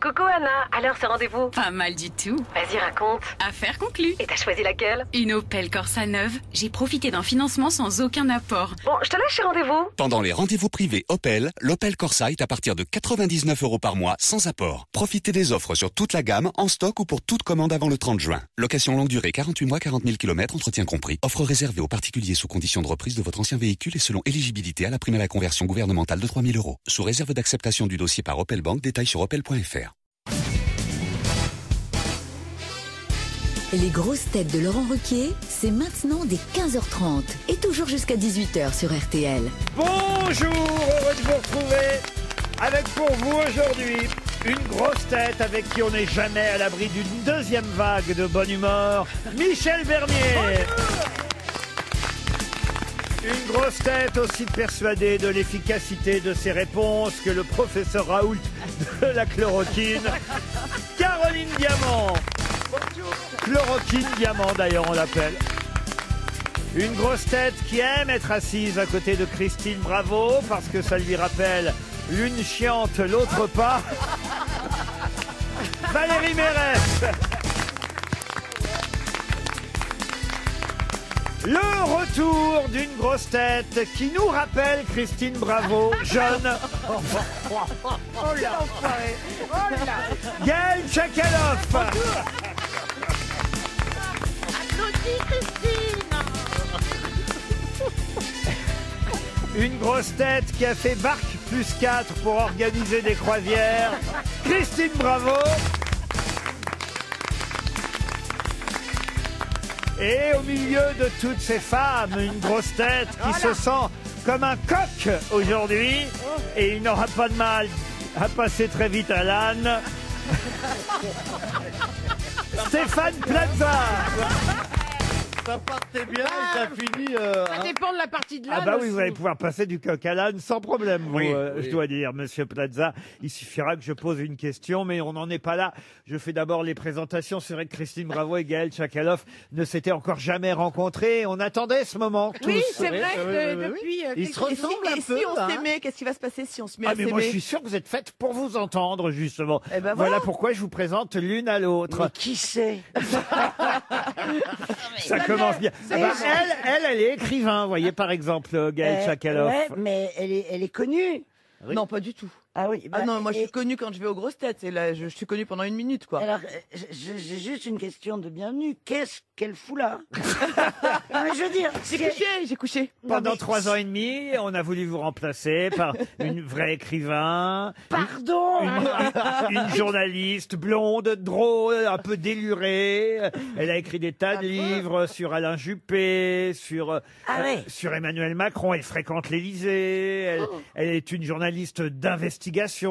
Coucou Anna, alors ce rendez-vous? Pas mal du tout. Vas-y, raconte. Affaire conclue. Et t'as choisi laquelle? Une Opel Corsa neuve. J'ai profité d'un financement sans aucun apport. Bon, je te lâche chez rendez-vous. Pendant les rendez-vous privés Opel, l'Opel Corsa est à partir de 99 € par mois sans apport. Profitez des offres sur toute la gamme, en stock ou pour toute commande avant le 30 juin. Location longue durée, 48 mois, 40 000 km, entretien compris. Offre réservée aux particuliers sous condition de reprise de votre ancien véhicule et selon éligibilité à la prime à la conversion gouvernementale de 3 000 €. Sous réserve d'acceptation du dossier par Opel Bank, détails sur opel.fr. Les grosses têtes de Laurent Ruquier, c'est maintenant dès 15h30 et toujours jusqu'à 18h sur RTL. Bonjour, heureux de vous retrouver avec pour vous aujourd'hui une grosse tête avec qui on n'est jamais à l'abri d'une deuxième vague de bonne humeur, Michel Bernier. Une grosse tête aussi persuadée de l'efficacité de ses réponses que le professeur Raoult de la chloroquine, Caroline Diamant. Chloroquine Diamant d'ailleurs on l'appelle. Une grosse tête qui aime être assise à côté de Christine Bravo parce que ça lui rappelle l'une chiante, l'autre pas. Valérie Mérès. Le retour d'une grosse tête qui nous rappelle Christine Bravo, jeune. Oh là, Gaël Tchakaloff. Une grosse tête qui a fait Barque +4 pour organiser des croisières, Christine Bravo. Et au milieu de toutes ces femmes, une grosse tête qui se sent comme un coq aujourd'hui. Et il n'aura pas de mal à passer très vite à l'âne. Stéphane Plaza. Ça partait bien et ça finit... Ça dépend de la partie de l'âne. Ah bah oui, aussi. vous allez pouvoir passer du coq à l'âne sans problème, vous, Oui, je dois dire, Monsieur Plaza. Il suffira que je pose une question, mais on n'en est pas là. Je fais d'abord les présentations. C'est vrai que Christine Bravo et Gaël Tchakaloff ne s'étaient encore jamais rencontrés. On attendait ce moment, tous. Oui, c'est vrai oui, que oui, oui. depuis... Ils se ressemblent un peu. Si on hein. s'aimait, qu'est-ce qui va se passer si on se met à Ah mais moi je suis sûr que vous êtes faites pour vous entendre justement. Eh ben voilà voilà. pourquoi je vous présente l'une à l'autre. Mais qui c'est? Ça commence bien. Ah bah, elle est écrivain, vous voyez par exemple Gaël Tchakaloff. Ouais, mais elle est connue. Oui. Non, pas du tout. Ah oui. Ah non, moi je et- suis connue quand je vais aux grosses têtes. C'est là, je suis connue pendant 1 minute, quoi. Alors, j'ai juste une question de bienvenue. Qu'est-ce qu'elle fout là? Non, mais je veux dire, J'ai couché. Pendant mais- 3 ans et demi, on a voulu vous remplacer par une vraie écrivain, Pardon. une journaliste blonde, drôle, un peu délurée. Elle a écrit des tas de livres sur Alain Juppé, sur ouais. sur Emmanuel Macron. Elle fréquente l'Élysée. Elle est une journaliste d'investigation.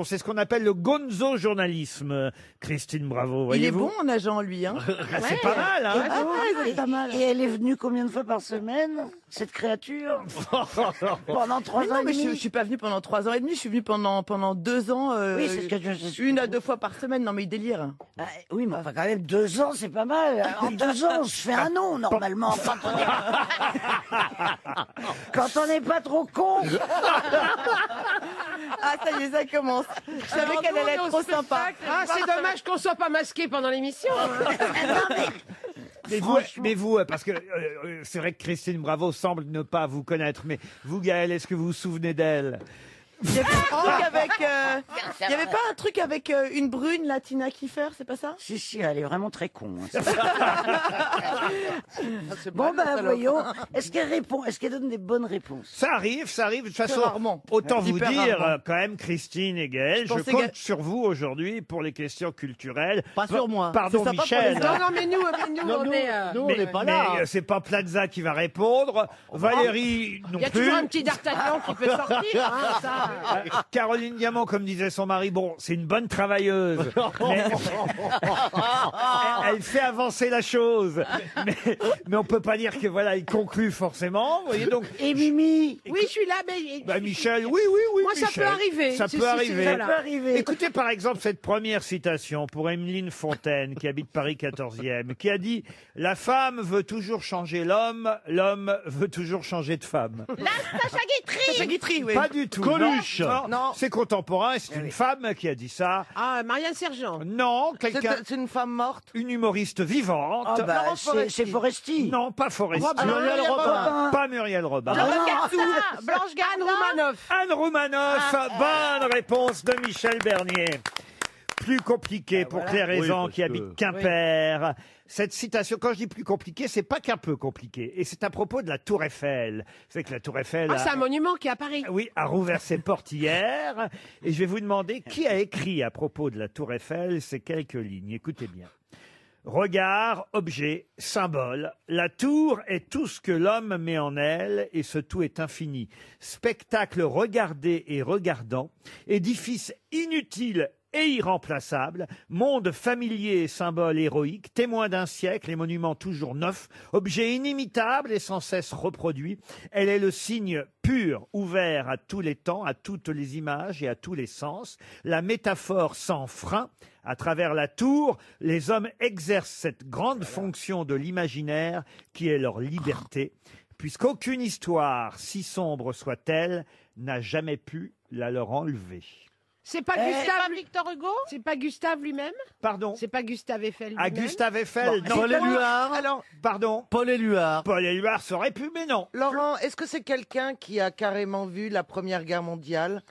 C'est ce qu'on appelle le gonzo-journalisme, Christine Bravo. Il est Voyez-vous. bon en agent, lui, hein. C'est pas mal, hein. Et, pas mal. et elle est venue combien de fois par semaine, cette créature? Pendant 3 Mais ans non, et mais je demi. suis pas venue pendant 3 ans et demi. Je suis venue pendant 2 ans. Oui, c'est ce que je... 1 à 2 fois par semaine. Non, mais il délire. Ah, oui, mais enfin, quand même, 2 ans, c'est pas mal. En 2 ans, on se fait un nom, normalement, quand on n'est pas trop con. Ah, ça y est, ça commence. Je savais qu'elle allait être trop sympa. Ah, c'est dommage qu'on soit pas masqué pendant l'émission. Mais vous, parce que c'est vrai que Christine Bravo semble ne pas vous connaître, mais vous, Gaël, est-ce que vous vous souvenez d'elle? Il y avait un truc avec. Il y avait pas un truc avec une brune, la Tina Kiefer, c'est pas ça? Si, elle est vraiment très con. Bon, ben, voyons. Est-ce qu'elle répond? Est-ce qu'elle donne des bonnes réponses? Ça arrive. De toute façon, rarement. autant vous Hyper dire, rarement. quand même, Christine et Gaël, je pensais compte sur vous aujourd'hui pour les questions culturelles. Pas sur moi. Pardon, C'est sympa pour Michel. les Non, non, mais nous, Non, on est... nous, on Mais, n'est pas là. mais, c'est pas Plaza qui va répondre. Valérie non Il y a plus. toujours un petit d'Artagnan qui peut sortir. Hein, ça. Caroline Diamant, comme disait son mari, bon, c'est une bonne travailleuse. mais elle fait avancer la chose. Mais on peut pas dire que voilà, il conclut forcément. Vous voyez donc. Et Mimi? Oui, je suis là, mais... Bah, Michel, oui. Moi, ça Michel. peut arriver. Ça Si, peut si, si, arriver. voilà. Ça peut arriver. Écoutez par exemple cette première citation pour Emeline Fontaine, qui habite Paris 14e, qui a dit « La femme veut toujours changer l'homme, l'homme veut toujours changer de femme. Sacha Guitry, oui. » Pas du tout. Coluche. Coluche. Non, c'est contemporain, c'est une femme qui a dit ça. Ah, Marianne Sergent. Non, quelqu'un... C'est une femme morte. Une humoriste vivante. Ah bah, c'est Foresti. Non, pas Foresti. Muriel Robin. Pas Muriel Robin. Blanche Gardin. Anne Roumanoff. Anne Roumanoff. Bonne réponse de Michel Bernier. Plus compliqué pour Claire Raison qui habite Quimper. Cette citation, quand je dis plus compliqué, c'est pas qu'un peu compliqué. Et c'est à propos de la Tour Eiffel. C'est que la Tour Eiffel... Ah, c'est un monument qui est à Paris. Oui, a rouvert ses portes hier. Et je vais vous demander qui a écrit à propos de la Tour Eiffel ces quelques lignes. Écoutez bien. Regard, objet, symbole. La tour est tout ce que l'homme met en elle, et ce tout est infini. Spectacle regardé et regardant. Édifice inutile et irremplaçable, monde familier et symbole héroïque, témoin d'un siècle et monument toujours neuf, objet inimitable et sans cesse reproduit. Elle est le signe pur, ouvert à tous les temps, à toutes les images et à tous les sens. La métaphore sans frein. À travers la tour, les hommes exercent cette grande fonction de l'imaginaire qui est leur liberté, puisqu'aucune histoire, si sombre soit-elle, n'a jamais pu la leur enlever. C'est pas Gustave Victor Hugo. C'est pas Gustave lui-même. Pardon. C'est pas Gustave Eiffel lui-même. À Gustave Eiffel, non. Paul Éluard. Alors, Pardon. Paul Éluard. Paul Éluard ça aurait pu, mais non. Laurent, est-ce que c'est quelqu'un qui a carrément vu la Première Guerre mondiale?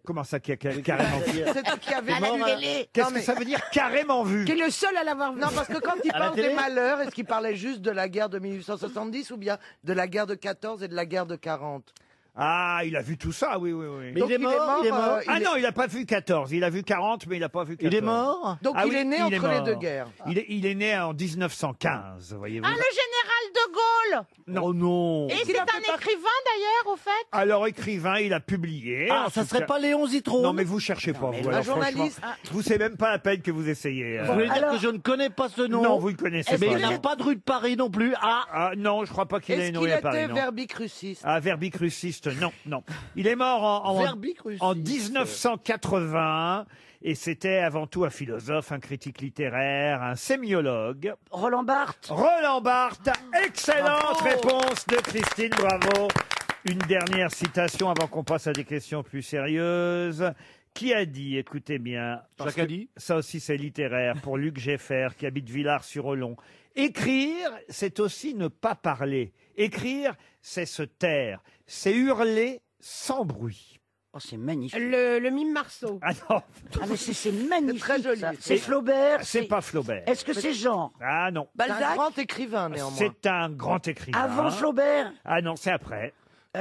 Comment ça, qui a carrément vu? C'est qui avait À la télé. Qu'est-ce que ça veut dire carrément vu? Qui est le seul à l'avoir vu. Non, parce que quand il À la parle télé des malheurs, est-ce qu'il parlait juste de la guerre de 1870 ou bien de la guerre de 14 et de la guerre de 40? Ah, il a vu tout ça, oui, oui, oui. Mais Donc il est mort, il est mort. Ah non, il n'a pas vu 14. Il a vu 40, mais il n'a pas vu 14. Il est mort. Donc Ah il oui, est né il est entre les mort. deux guerres. Il est né en 1915, voyez-vous. Ah, le général de Gaulle. Non. Oh non. Et Est-ce c'est qu'il a un fait pas- écrivain d'ailleurs, au fait. Alors, écrivain, il a publié. Ah, en ça tout serait cas. pas Léon Zitrone? Non, mais vous cherchez pas, vous. Un alors, journaliste. franchement, vous savez même pas la peine que vous essayez. Vous voulez dire que je ne connais pas ce nom? Non, vous le connaissez Mais pas. il n'a non. pas de rue de Paris non plus. Ah. Ah, non, je crois pas qu'il ait Est-ce une qu'il rue à Paris, était non. verbicruciste? Ah, verbicruciste, non, non. Il est mort Verbicruciste. en 1980, et c'était avant tout un philosophe, un critique littéraire, un sémiologue. Roland Barthes. Roland Barthes, excellente réponse de Christine, bravo. Une dernière citation avant qu'on passe à des questions plus sérieuses. Qui a dit, écoutez bien, parce Jacques a que dit. ça aussi c'est littéraire, pour Luc Geffert qui habite Villars-sur-Olon. Écrire, c'est aussi ne pas parler. Écrire, c'est se taire. C'est hurler sans bruit. Oh, c'est magnifique. Le mime Marceau. Ah non, Ah, mais c'est magnifique. très joli. ça. C'est Flaubert. c'est pas Flaubert. Est-ce que c'est Jean? Ah non, C'est un Balzac? grand écrivain néanmoins. c'est un grand écrivain. Avant Flaubert? Ah non, c'est après.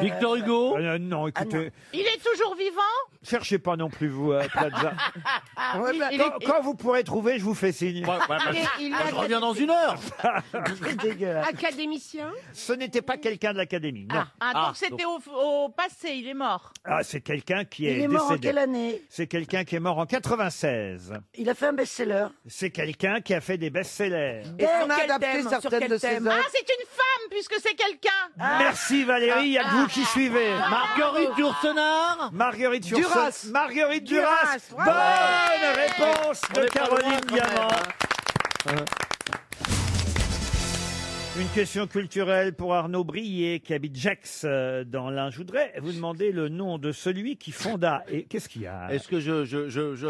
Victor Hugo. Non, écoutez, Il est toujours vivant. cherchez pas non plus vous, Plaza. Ouais, bah, Quand vous pourrez trouver, je vous fais signe. Il Je reviens dans une heure. C'est dégueulasse. académicien. Ce n'était pas quelqu'un de l'académie, non. Ah, donc c'était au passé, il est mort. Ah, c'est quelqu'un qui Il est est mort en décédé. quelle année? C'est quelqu'un qui est mort en 96. Il a fait un best-seller. C'est quelqu'un qui a fait des best-sellers. et on a quel adapté thème, sur certaines quel de ses thème Ah, œuvres. c'est une femme, puisque c'est quelqu'un. Merci Valérie, il y a que vous qui suivez. Marguerite Yourcenar. Marguerite Duras. Yourcenar. Marguerite Duras. Duras, bravo. Bonne réponse On de est pas Caroline loin, quand même, Diamant. hein. Une question culturelle pour Arnaud Brier qui habite Gex dans l'Ain. Je voudrais vous demander le nom de celui qui fonda. Et qu'est-ce qu'il y a? Est-ce que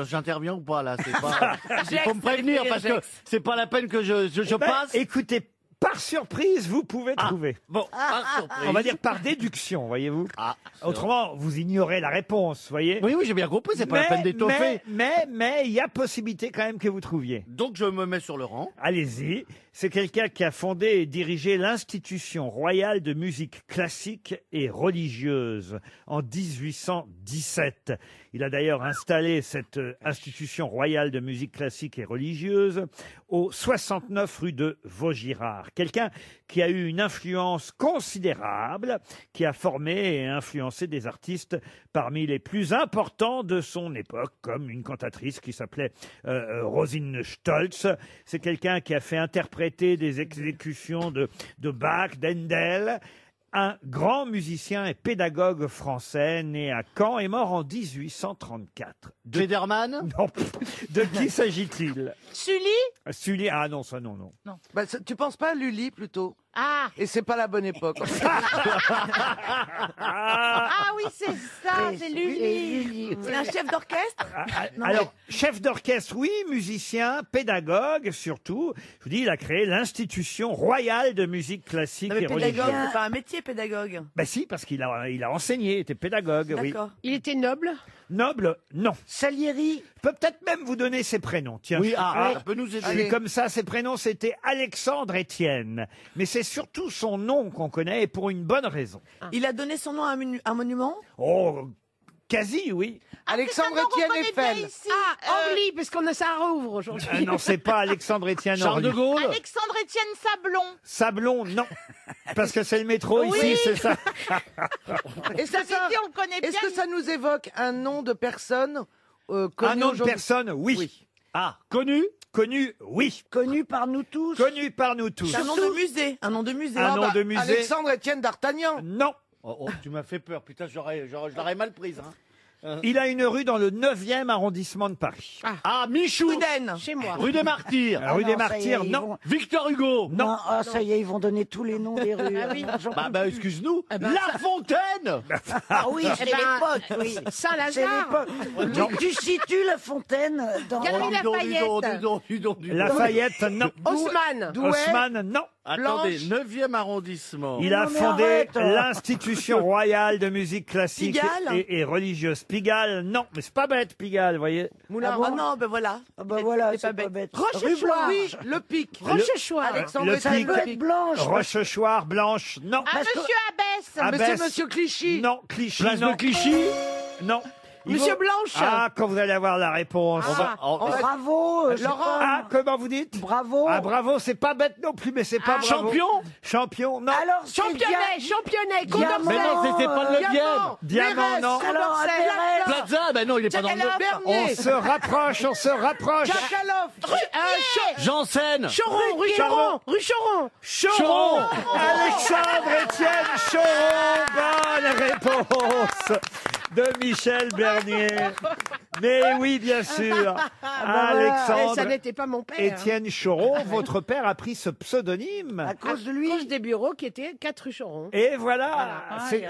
j'interviens ou pas là? C'est pas. Il faut me prévenir parce que c'est pas la peine que je Ben, passe. écoutez, par surprise, vous pouvez trouver. Bon, par surprise. On va dire par déduction, voyez-vous. Ah, Autrement, vous ignorez la réponse, voyez. oui, j'ai bien compris. C'est pas la peine d'étoffer. Mais il y a possibilité quand même que vous trouviez. Donc je me mets sur le rang. Allez-y. C'est quelqu'un qui a fondé et dirigé l'Institution royale de musique classique et religieuse en 1817. Il a d'ailleurs installé cette institution royale de musique classique et religieuse au 69 rue de Vaugirard. Quelqu'un qui a eu une influence considérable, qui a formé et influencé des artistes parmi les plus importants de son époque, comme une cantatrice qui s'appelait Rosine Stolz. C'est quelqu'un qui a fait interpréter des exécutions de Bach, d'Handel. Un grand musicien et pédagogue français, né à Caen et mort en 1834. Federman. Non, de qui s'agit-il? Sully. Sully. Ah non, ça non, non. Bah, tu penses pas à Lully plutôt? Ah, Et c'est pas la bonne époque. ah oui, c'est ça, c'est Lully. C'est un chef d'orchestre. Alors, chef d'orchestre, oui, musicien, pédagogue surtout. Je vous dis, il a créé l'Institution royale de musique classique Non, mais et religieuse. pédagogue, c'est pas un métier, pédagogue. Ben si, parce qu'il a enseigné, il était pédagogue, oui. D'accord. Il était noble. Noble, non. Salieri. Je peux peut-être même vous donner ses prénoms. Tiens, Oui, ah, ça peut nous aider. je suis comme ça, ses prénoms, c'était Alexandre Étienne. Mais c'est surtout son nom qu'on connaît, et pour une bonne raison. Il a donné son nom à un monument. Oh, quasi, oui. Alexandre Étienne Eiffel. Orly, parce qu'on a ça rouvre aujourd'hui. Non, c'est pas Alexandre Étienne Charles de Orly. Gaulle. Alexandre Étienne Sablon. Sablon, non. Parce que c'est le métro ici, c'est ça. Est-ce Ça que fait ça, dit, on le connaît bien. est-ce que ça nous évoque un nom de personne Un connu nom de aujourd'hui? personne, oui. Ah, connu. Connu, oui. Connu par nous tous. Connu par nous tous. C'est un nom de musée. Un nom de musée. Un nom de musée. Alexandre Étienne d'Artagnan. Non. Oh, tu m'as fait peur. Putain, je l'aurais mal prise. Hein. Il a une rue dans le 9e arrondissement de Paris. Ah, Michou. Pruden. Chez moi. Rue des Martyrs. La rue non, des ça y est, Martyrs, ils non. vont- Victor Hugo. Non, ah, ça y est, ils vont donner tous les noms des rues. J'en peux Bah, plus. excuse-nous. Eh ben, La Fontaine. Ah oui, c'est Eh ben, l'époque, oui. C'est Saint-Lazare. l'époque. Tu situes la fontaine dans... Galerie Lafayette, non. Haussmann. Haussmann, non. Attendez, 9e arrondissement. Il a Non, mais fondé arrête. l'Institution royale de musique classique Pigalle et religieuse. Pigalle, non. Mais c'est pas bête, Pigalle, vous voyez. Moulin. Ah bon non, ben voilà. Ah bah voilà, C'est pas c'est pas bête. bête. Rochechouart. Oui, le pic. Rochechouart. Alexandre Le Étienne pic. Ça peut être blanche. Rochechouart, Blanche, non. Ah, Parce que- monsieur Abbesse. Abbesse, Monsieur Clichy. non. Clichy, Place non. de Clichy. Non. Il Monsieur faut- Blanche. Ah, quand vous allez avoir la réponse. Bravo, je sais Laurent. pas. Ah, comment vous dites? Bravo. Ah, bravo, c'est pas bête non plus, mais c'est pas bravo. Champion. Champion, non. Alors, c'est Championnet. Diamant, Mais non, c'était pas le 9e. Diamant, non. Alors, Adérel. Plaza, ben non, il est pas dans le 9e. On se rapproche, on se rapproche. Chakaloff. Janssen. Choron, rue Choron. Rue Choron. Choron. Alexandre Étienne Choron. Bonne réponse de Michel Bernier. Mais oui, bien sûr. Et ça Alexandre n'était pas mon père. Étienne Choron, votre père a pris ce pseudonyme. À cause de lui. Cause des bureaux qui étaient 4 rue Choron. Et voilà,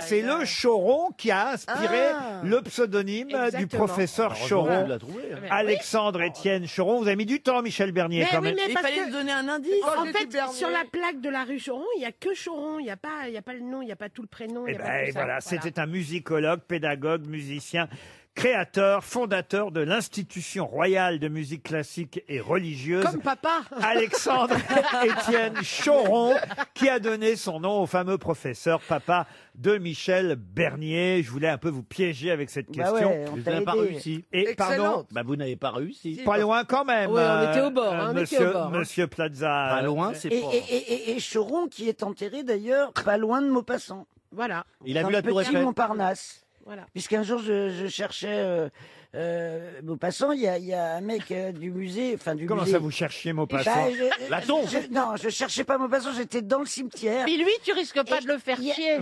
c'est le Choron qui a inspiré le pseudonyme du Exactement. professeur Tu Choron. l'as trouvé. hein. Alexandre Étienne Choron. Vous avez mis du temps, Michel Bernier, Mais quand oui, même. mais Il parce fallait que... nous donner un indice. En fait, sur la plaque de la rue Choron, il n'y a que Choron. Il n'y a pas le nom, il n'y a pas tout le prénom. il Eh y a pas ben tout ça. voilà, c'était un musicologue, pédagogue, musicien, créateur, fondateur de l'Institution royale de musique classique et religieuse. Comme papa. Alexandre Étienne Choron, qui a donné son nom au fameux professeur papa de Michel Bernier. Je voulais un peu vous piéger avec cette Bah question. ouais, on Vous t'a n'avez pas aidé. réussi. Et pardon, Excellente. Bah, vous n'avez pas réussi. pas loin quand même. Ouais, on était au bord, hein, on était monsieur, au bord, hein. Monsieur Plaza. Pas loin, c'est Et, pas. et Choron qui est enterré d'ailleurs pas loin de Maupassant. Voilà. Il a dans vu le la Tour petit Eiffel. Montparnasse. Voilà. Puisqu'un jour je cherchais Maupassant, il y a un mec du musée, enfin du Comment musée. ça vous cherchiez Bah, Maupassant? Laton. Non, je cherchais pas Maupassant, j'étais dans le cimetière. Puis lui, tu risques pas de le faire il y a- chier.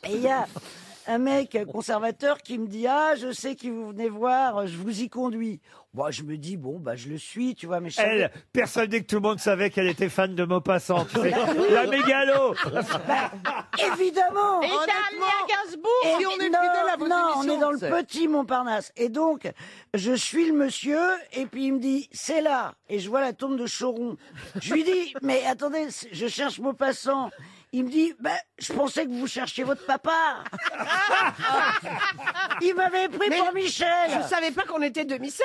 Et il y a un mec conservateur qui me dit ah je sais qui vous venez voir, je vous y conduis. Moi je me dis bon bah je le suis tu vois mais je savais- Elle, persuadée que tout le monde savait qu'elle était fan de Maupassant. tu sais. La mégalo. évidemment. Et t'as amené à Gainsbourg. Et Si on est non, fidèle à vos non, on émissions, est dans le c'est- petit Montparnasse. Et donc, je suis le monsieur, et puis il me dit, c'est là. Et je vois la tombe de Choron. Je lui dis, mais attendez, je cherche Maupassant. Il me dit, ben, je pensais que vous cherchiez votre papa. Il m'avait pris Mais pour Michel. Je savais pas qu'on était demi-sœurs.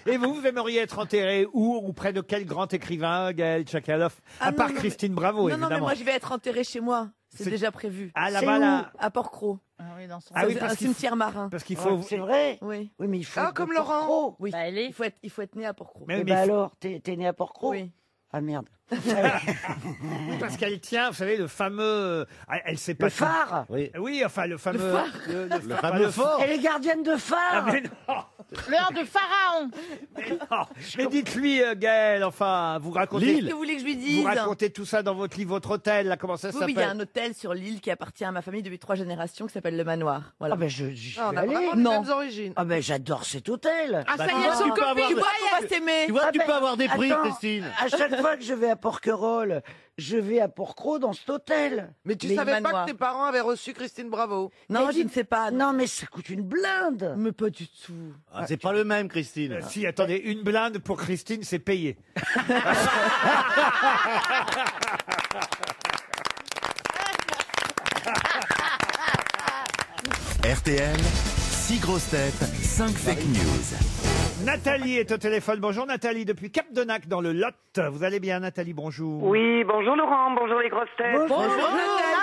Et vous aimeriez être enterré où ou près de quel grand écrivain, Gaël Tchakaloff, Ah à non, part non, mais- Christine Bravo, Non, évidemment. non, mais moi je vais être enterré chez moi. C'est- C'est déjà prévu. Ah, C'est là-bas, où là. À Port-Cros. Ah oui, dans son... Ah oui, C'est parce un qu'il faut- cimetière marin. Parce qu'il faut. C'est vrai. Oui. Oui, mais il faut. Ah, être comme de Laurent. Port-Cros. Oui. Bah, elle est... Il faut être né à Port-Cros. Mais, Eh mais ben il faut- alors, t'es né à Port-Cros. Oui. Ah merde. parce qu'elle tient, vous savez, le fameux. Elle sait pas. Le phare. Oui. Oui, enfin le fameux. phare. Le fameux fort. Elle est gardienne de Ah, phare. mais non. L'heure de Pharaon. Mais dites-lui, Gaël, enfin, vous racontez... Qu'est-ce que vous voulez que je lui dise? Vous racontez tout ça dans votre livre, votre hôtel, là, comment ça Oui, s'appelle? il y a un hôtel sur l'île qui appartient à ma famille depuis 3 générations qui s'appelle le Manoir. Voilà. Ah ben j'y suis on a allé. vraiment les Non. mêmes origines. Ah ben j'adore cet hôtel. Ah, ça y tu est, vois, son tu peux copine. avoir- Tu vois, on va s'aimer. Tu vois, Ah tu ben, peux avoir des prix, attends, Christine. À chaque fois que je vais à Porquerolles, je vais à Porquerolles dans cet hôtel. Mais tu Les savais pas manoirs. que tes parents avaient reçu Christine Bravo. Non, Mais je ne sais pas. Non mais ça coûte une blinde. Mais pas du tout. Ah, c'est pas le même, Christine. Si, attendez, une blinde pour Christine, c'est payé. RTL, 6 grosses têtes, 5 fake news. Nathalie est au téléphone. Bonjour Nathalie, depuis Cap-de-Nac dans le Lot. Vous allez bien Nathalie, bonjour. Oui, bonjour Laurent, bonjour les grosses têtes. Bonjour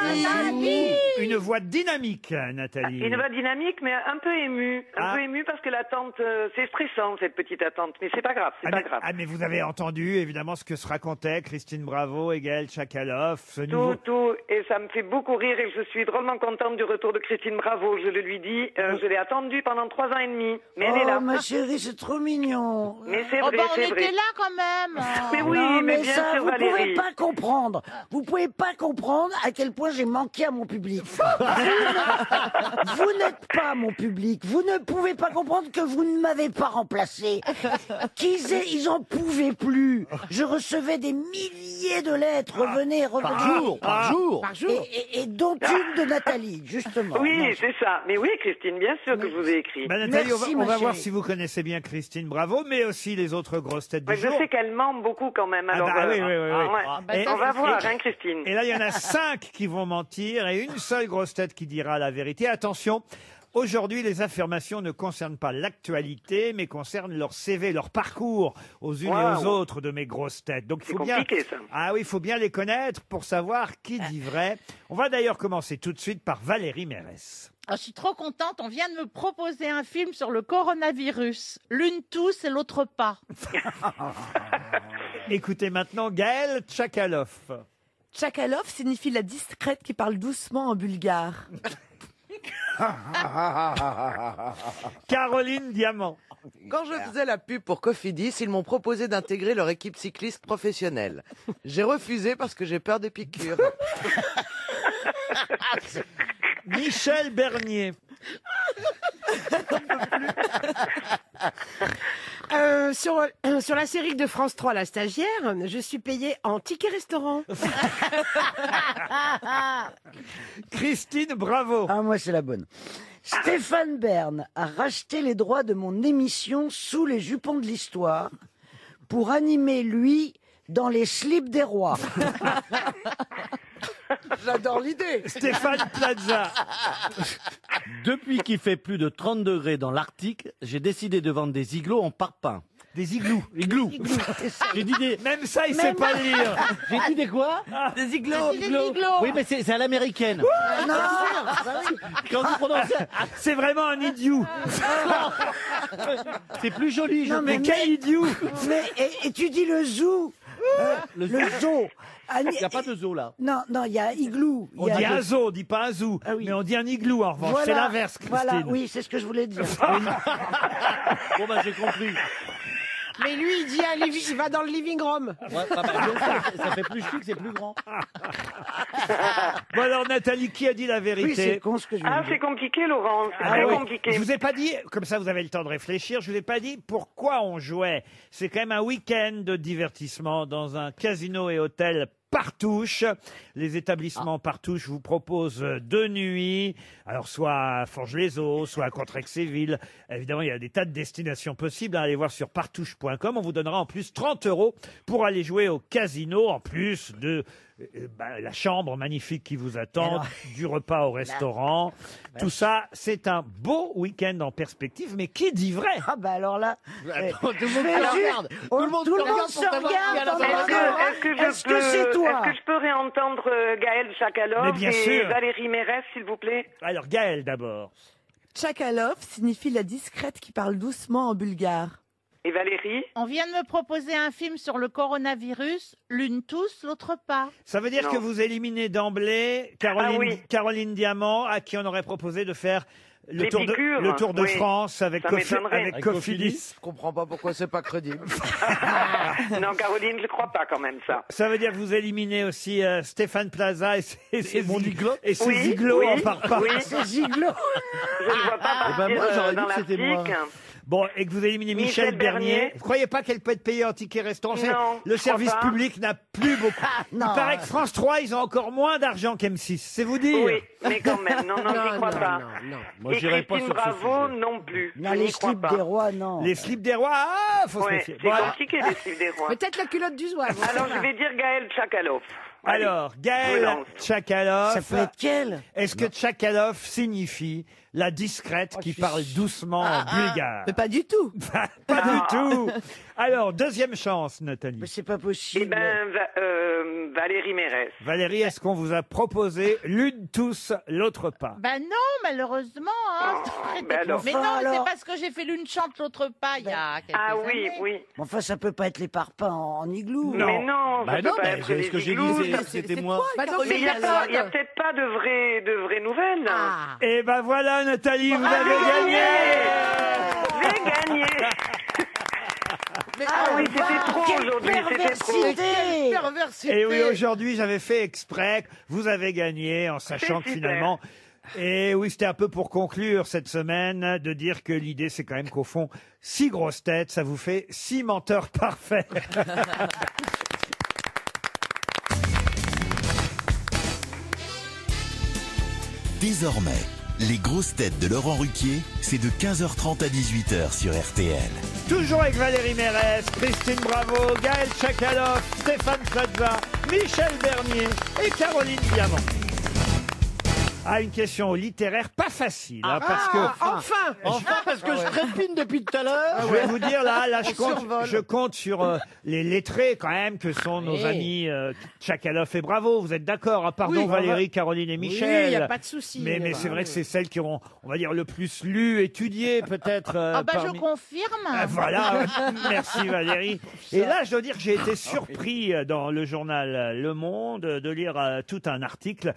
Nathalie. Une voix dynamique, Nathalie. Une voix dynamique, mais un peu émue. Un Ah. peu émue parce que l'attente, c'est stressant cette petite attente, mais c'est pas grave, c'est pas grave. mais vous avez entendu évidemment ce que se racontait Christine Bravo et Gaël Tchakaloff. Ce nouveau... Tout, et ça me fait beaucoup rire et je suis drôlement contente du retour de Christine Bravo, je le lui dis. Je l'ai attendue pendant 3 ans et demi, mais elle est là. Oh ma chérie, c'est trop mignon. Mais c'est Oh vrai, bah on c'est vrai. était là quand même. Mais oui, Non, mais bien ça, sûr vous Valérie. pouvez pas comprendre. Vous pouvez pas comprendre à quel point j'ai manqué à mon public. Vous n'êtes pas mon public. Vous ne pouvez pas comprendre que vous ne m'avez pas remplacé. Ils en pouvaient plus. Je recevais des milliers de lettres. Revenez, revenez. Par jour. Et dont une de Nathalie, justement. Oui, Non, c'est ça. Mais oui, Christine, bien sûr que je vous ai écrit. Bah, Nathalie, Merci, on ma va voir chérie. si vous connaissez bien Christine Bravo, mais aussi les autres grosses têtes du Ouais, je jour. sais qu'elle ment beaucoup quand même. Alors, bah oui, oui, oui, oui. ouais. Et- On va et- voir, hein, Christine. Et là, il y en a 5 qui vont mentir et une seule grosse tête qui dira la vérité. Attention, aujourd'hui, les affirmations ne concernent pas l'actualité, mais concernent leur CV, leur parcours aux unes et aux Waouh. autres de mes grosses têtes. Donc, il C'est faut bien. compliqué, ça. Ah oui, il faut bien les connaître pour savoir qui dit vrai. On va d'ailleurs commencer tout de suite par Valérie Mérès. Ah, je suis trop contente, on vient de me proposer un film sur le coronavirus. L'une tousse et l'autre pas. Écoutez maintenant Gaël Tchakaloff. Tchakalov signifie la discrète qui parle doucement en bulgare. Caroline Diamant. Quand je faisais la pub pour Cofidis, ils m'ont proposé d'intégrer leur équipe cycliste professionnelle. J'ai refusé parce que j'ai peur des piqûres. Michel Bernier. Sur la série de France 3, La Stagiaire, je suis payée en ticket restaurant. Christine Bravo. Ah, moi, c'est la bonne. Stéphane Bern a racheté les droits de mon émission Sous les jupons de l'histoire pour animer, lui, dans les slips des rois. J'adore l'idée. Stéphane Plaza. Depuis qu'il fait plus de 30 degrés dans l'Arctique, j'ai décidé de vendre des igloos en parpaing. Des igloos. Igloo. J'ai dit des... Même ça, il sait pas lire. J'ai dit des quoi? Des igloos. Des igloos. Oui, mais c'est à l'américaine. Non, Quand vous prononcez... C'est vraiment un idiot. C'est plus joli. Non, Mais quel idiot. mais et tu dis le zoo. Le zoo. Il n'y a pas de zoo là. Non, non, il y a igloo. On dit un zoo, on dit pas un zoo. Ah oui. Mais on dit un igloo en revanche. Voilà, C'est l'inverse, Christine. Voilà, oui, c'est ce que je voulais dire. Bon, bah j'ai compris. Mais lui, il dit il va dans le living room. Ouais, ça fait plus chic, c'est plus grand. Bon alors Nathalie, qui a dit la vérité? Oui, c'est con ce que je Ah, viens de c'est dire. compliqué, Laurent. C'est Ah très ouais. compliqué. Je vous ai pas dit, comme ça vous avez le temps de réfléchir, je vous ai pas dit pourquoi on jouait. C'est quand même un week-end de divertissement dans un casino et hôtel Partouche. Les établissements Partouche vous proposent 2 nuits. Alors, soit à Forges-les-Eaux, soit à Contrexéville. Évidemment, il y a des tas de destinations possibles. Allez voir sur partouche.com. On vous donnera en plus 30 € pour aller jouer au casino, en plus de la chambre magnifique qui vous attend, Alors, du repas au restaurant. Tout ça, c'est un beau week-end en perspective. Mais qui dit vrai? Ah bah alors là, Tout le monde mais se juste- regarde. Tout le monde tout se le monde regarde se pour savoir qui a la regarde. bonne Est-ce que, réponse. est-ce que je Est-ce que c'est toi? Est-ce que je peux réentendre Gaël Mais Tchakaloff bien et sûr. Valérie Mérès, s'il vous plaît? Alors, Gaël d'abord. Tchakalov signifie la discrète qui parle doucement en bulgare. Et Valérie? On vient de me proposer un film sur le coronavirus. L'une tousse, l'autre pas. Ça veut dire Non. que vous éliminez d'emblée Caroline, Ah oui. Caroline Diamant, à qui on aurait proposé de faire le tour de oui. France avec Ça m'étonnerait. avec Cofidis. Je comprends pas pourquoi c'est pas crédible. Non, Caroline, je ne crois pas quand même ça. Ça veut dire que vous éliminez aussi Stéphane Plaza et ses igloos Oui, en parpaing. oui. Ces igloos. Je ne vois pas Eh ben, moi, partir j'aurais dit dans que c'était moi. l'Arctique. Bon, et que vous éliminez Michel Bernier. Vous croyez pas qu'elle peut être payée en ticket restaurant? C'est- Non, Le je service crois pas. public n'a plus beaucoup. Il non. paraît que France 3, ils ont encore moins d'argent qu'M6. C'est vous dire. Oui, mais quand même, non, j'y crois pas. Moi, Et j'irai pas Christine sur ce Bravo sujet. non plus. Non, Je les n'y crois slips pas. des rois, non. Les slips des rois, faut se Ouais, méfier. c'est Bon, compliqué les slips des rois. Peut-être la culotte du zouave. Alors je vais dire Gaël Tchakaloff. Allez, alors, je Gaël lance. Tchakaloff. Ça peut être quel? Est-ce que Tchakaloff signifie la discrète qui parle doucement en bulgare? Mais pas du tout. Pas du tout. Alors, deuxième chance, Nathalie. Mais c'est pas Eh possible. ben, Valérie Mérès. Valérie, est-ce qu'on vous a proposé l'une tous, l'autre pas? Ben non, malheureusement. Hein. ben alors. Mais Enfin, non, alors. c'est parce que j'ai fait l'une chante, l'autre pas il y a quelques Ah oui, années. oui. Enfin, ça peut pas être les parpaings en igloo. Non. Mais non, ça Bah peut non, pas mais être ce les que j'ai igloos. dit, c'était moi. Bah donc, Mais il n'y a, personne. peut-être pas de vraies nouvelles. Ah. Et ben voilà, Nathalie, vous Ah, avez j'ai gagné. J'ai gagné. Ah oui, c'était trop aujourd'hui, c'était trop. Perversité. Perversité. Et oui, aujourd'hui, j'avais fait exprès. Vous avez gagné en sachant que C'est super. finalement. Et oui, c'était un peu pour conclure cette semaine de dire que l'idée, c'est quand même qu'au fond, 6 grosses têtes, ça vous fait 6 menteurs parfaits. Désormais, les grosses têtes de Laurent Ruquier, c'est de 15h30 à 18h sur RTL. Toujours avec Valérie Mérès, Christine Bravo, Gaël Tchakaloff, Stéphane Plaza, Michel Bernier et Caroline Diamant. Ah, une question littéraire pas facile, hein, parce que Enfin, parce que je trépine depuis tout à l'heure. je vais vous dire là, On survole. je compte sur les lettrés quand même que sont nos amis Tchakaloff et Bravo. Vous êtes d'accord? Pardon, Oui, Valérie, Caroline et Oui, Michel. il n'y a pas de souci. Mais c'est vrai que c'est celles qui auront, on va dire, le plus lu, étudié peut-être. Ah bah je parmi- confirme. Ah, voilà, merci Valérie. Et là, je dois dire que j'ai été surpris dans le journal Le Monde de lire tout un article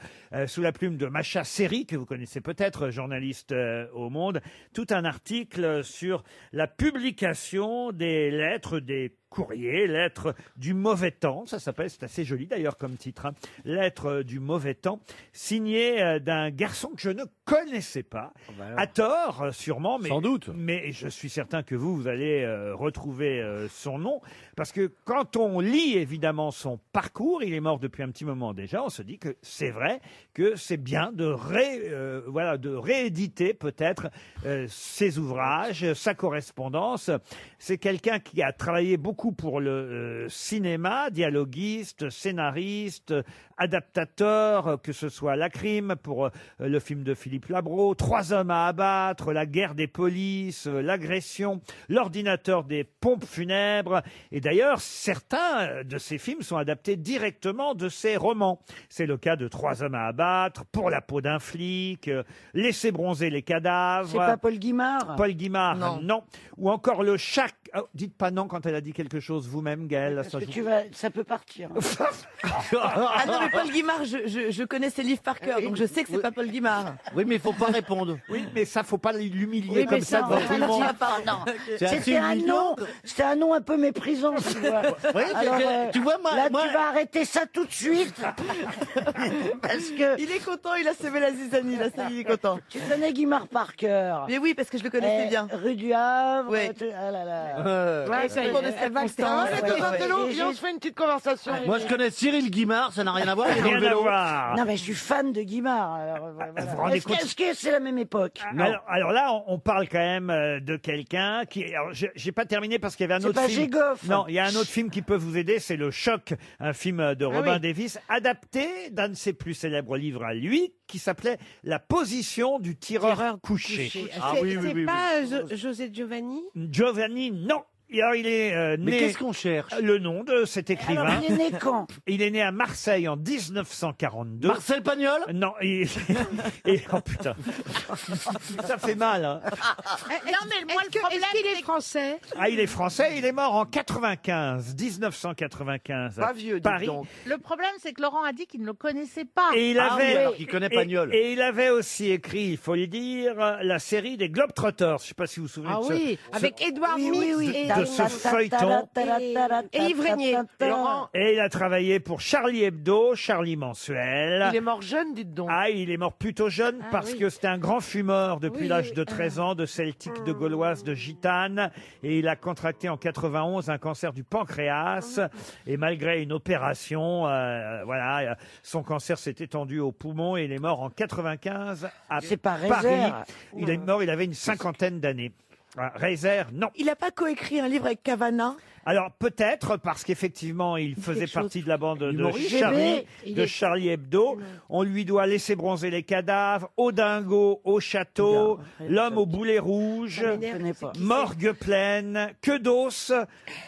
sous la plume de Macha Seri, que vous connaissez peut-être, journaliste au Monde, tout un article sur la publication des lettres, des courrier, lettre du mauvais temps, ça s'appelle, c'est assez joli d'ailleurs comme titre, hein. Lettre du mauvais temps, signée d'un garçon que je ne connaissais pas, à tort sûrement, mais, Sans doute. mais je suis certain que vous allez retrouver son nom, parce que quand on lit évidemment son parcours, il est mort depuis un petit moment déjà, on se dit que c'est vrai que c'est bien de de rééditer peut-être ses ouvrages, sa correspondance. C'est quelqu'un qui a travaillé beaucoup pour le cinéma, dialoguiste, scénariste, adaptateur, que ce soit La Crime pour le film de Philippe Labro, 3 hommes à abattre, La guerre des polices, L'agression, L'ordinateur des pompes funèbres. Et d'ailleurs, certains de ces films sont adaptés directement de ses romans. C'est le cas de 3 hommes à abattre, Pour la peau d'un flic, Laisser bronzer les cadavres. C'est pas Paul Guimard? Paul Guimard, Non. non. Ou encore le chat. Oh, dites pas non quand elle a dit quelque chose vous-même, Gaëlle. Parce Ça, que je- ça peut partir. Ah non, mais Paul Guimard, je connais ses livres par cœur, donc je sais que c'est pas Paul Guimard. Oui, mais il faut pas répondre. Oui, mais ça, faut pas l'humilier Oui, comme mais ça ça, on devant va tout le pas monde. dire, pardon. C'est assez C'était un humiliant. nom, c'était un nom un peu méprisant, tu vois. Oui, Alors, tu vois, moi, là, moi- tu vas arrêter ça tout de suite. Parce que Il est content, il a semé la zizanie, là, ça y est, il est content. tu connais Guimard par cœur. Mais oui, parce que je le connaissais bien. Rue du Havre. Ouais. Ah là là. Ouais, ça y est, Pour des elle va le faire. circonstances. Ouais, ouais, Intello, ouais. viens, on se fait une petite conversation. Moi, je connais Cyril Guimard, ça n'a rien à voir. il est dans le Rien à vélo. voir. Non, mais je suis fan de Guimard. Alors, voilà. Vous vous rendez Est-ce compte- que c'est la même époque? Alors là, on parle quand même de quelqu'un qui. Alors, j'ai pas terminé parce qu'il y avait un C'est autre pas film. Gégoff. Non, il y a un autre film qui peut vous aider, c'est Le Choc, un film de Robin oui. Davis, adapté d'un de ses plus célèbres livres à lui, qui s'appelait La position du tireur couché. C'est Ah oui, oui, oui, oui. pas José Giovanni? Giovanni, non. Alors, il est né... Mais qu'est-ce qu'on cherche? Le nom de cet écrivain. Alors, il est né quand? Il est né à Marseille en 1942. Marcel Pagnol? Non, oh putain. Ça fait mal, hein. Non, mais moi, le problème, Est-ce qu'il est c'est français? Ah, il est français, il est mort en 1995. Pas vieux, dites Paris. donc. le problème, c'est que Laurent a dit qu'il ne le connaissait pas. Et il Ah avait, oui, alors qu'il connaît Pagnol. Et il avait aussi écrit, il faut le dire, la série des Globetrotters. Je ne sais pas si vous vous souvenez Ah de ce, oui, avec Édouard Oui, Mix oui, oui. et de ce feuilleton. Et Yves Régnier. Laurent, Et il a travaillé pour Charlie Hebdo, Charlie Mensuel. il est mort jeune, dites donc. Ah, il est mort plutôt jeune parce que c'était un grand fumeur depuis Oui, l'âge oui. de 13 ans, de celtique, de gauloise, de gitane. Et il a contracté en 91 un cancer du pancréas. Et malgré une opération, voilà, son cancer s'est étendu aux poumons et il est mort en 95 à C'est pas Paris. Rézère. Il est mort, il avait une cinquantaine d'années. Rézère, non. il n'a pas coécrit un livre avec Cavana? Alors peut-être parce qu'effectivement il faisait quelque chose. partie de la bande de Humoriste. Charlie, Il de est- Charlie Hebdo. On lui doit Laisser bronzer les cadavres, Au dingo, au château, L'homme au boulet rouge, Ça m'énerve. Je connais pas. Morgue pleine, Que d'os,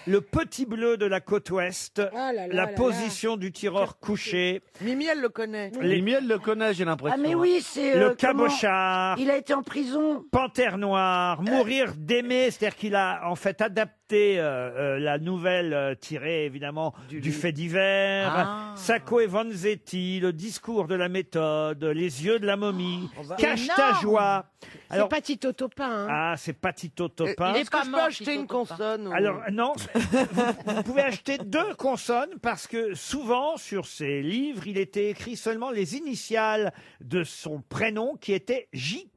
Le petit bleu de la côte ouest, là là La là position du tireur couché, Mimi, elle le connaît. Les miels le connaissent, j'ai l'impression. Ah mais oui, c'est... Le comment cabochard, Il a été en prison. Panthère noire, Mourir d'aimer, c'est-à-dire qu'il a en fait adapté la nouvelle tirée évidemment du fait divers, Ah. Sacco et Vanzetti, Le discours de la méthode, Les yeux de la momie, Cache ta énorme. joie. C'est pas Tito Topin. Hein. Ah, c'est pas Tito Topin. Est-ce que pas je peux mort, acheter Tito une Topin. consonne ou- Alors non, vous pouvez acheter 2 consonnes parce que souvent sur ces livres, il était écrit seulement les initiales de son prénom qui était JP.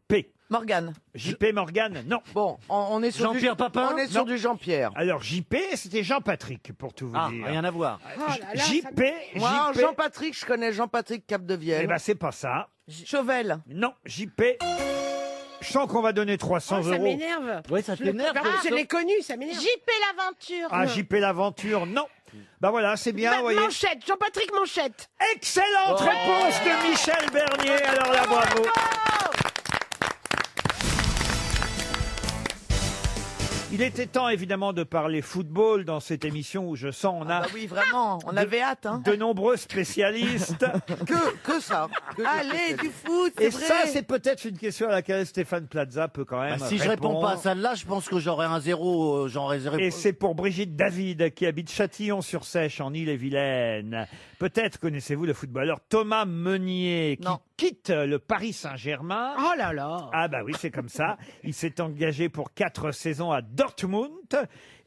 Morgane. JP Morgan, non. Bon, on est sur Jean-Pierre Papin? On est sur Non. du Jean-Pierre. Alors JP, c'était Jean-Patrick pour tout vous Ah, dire. rien à voir. Oh là là, ça JP, Moi, JP, Jean-Patrick, je connais Jean-Patrick Capdevielle. eh ben c'est pas ça. Chauvel. Non, JP. Je sens qu'on va donner 300 Oh, ça euros. m'énerve. Oui, ça t'énerve. Je l'ai connu, ça m'énerve. JP l'aventure. Ah, JP l'aventure, non. Bah voilà, c'est bien, vous voyez. Manchette, Jean-Patrick Manchette. Excellente réponse de Michel Bernier. Alors là, bravo. Il était temps évidemment de parler football dans cette émission où je sens on a Ah oui, vraiment, on avait hâte. Hein. de nombreux spécialistes. Que ça. Allez, du foot, c'est Et vrai. ça, c'est peut-être une question à laquelle Stéphane Plaza peut quand même Bah, si je réponds répondre. pas à celle-là, je pense que j'aurai un zéro, j'en réserverai. Et c'est pour Brigitte David, qui habite Châtillon-sur-Sèche, en Ille-et-Vilaine. Peut-être connaissez-vous le footballeur Thomas Meunier, qui Non. quitte le Paris Saint-Germain. Oh là là. Ah bah oui, c'est comme ça. Il s'est engagé pour 4 saisons à Dortmund.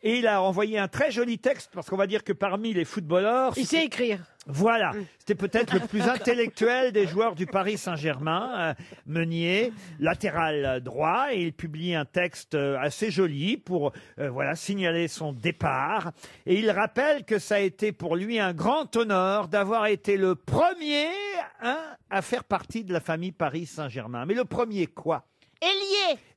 Et il a envoyé un très joli texte, parce qu'on va dire que parmi les footballeurs... Il sait écrire. Voilà, c'était peut-être le plus intellectuel des joueurs du Paris Saint-Germain, Meunier, latéral droit, et il publie un texte assez joli pour voilà signaler son départ. Et il rappelle que ça a été pour lui un grand honneur d'avoir été le premier à faire partie de la famille Paris Saint-Germain. Mais le premier quoi?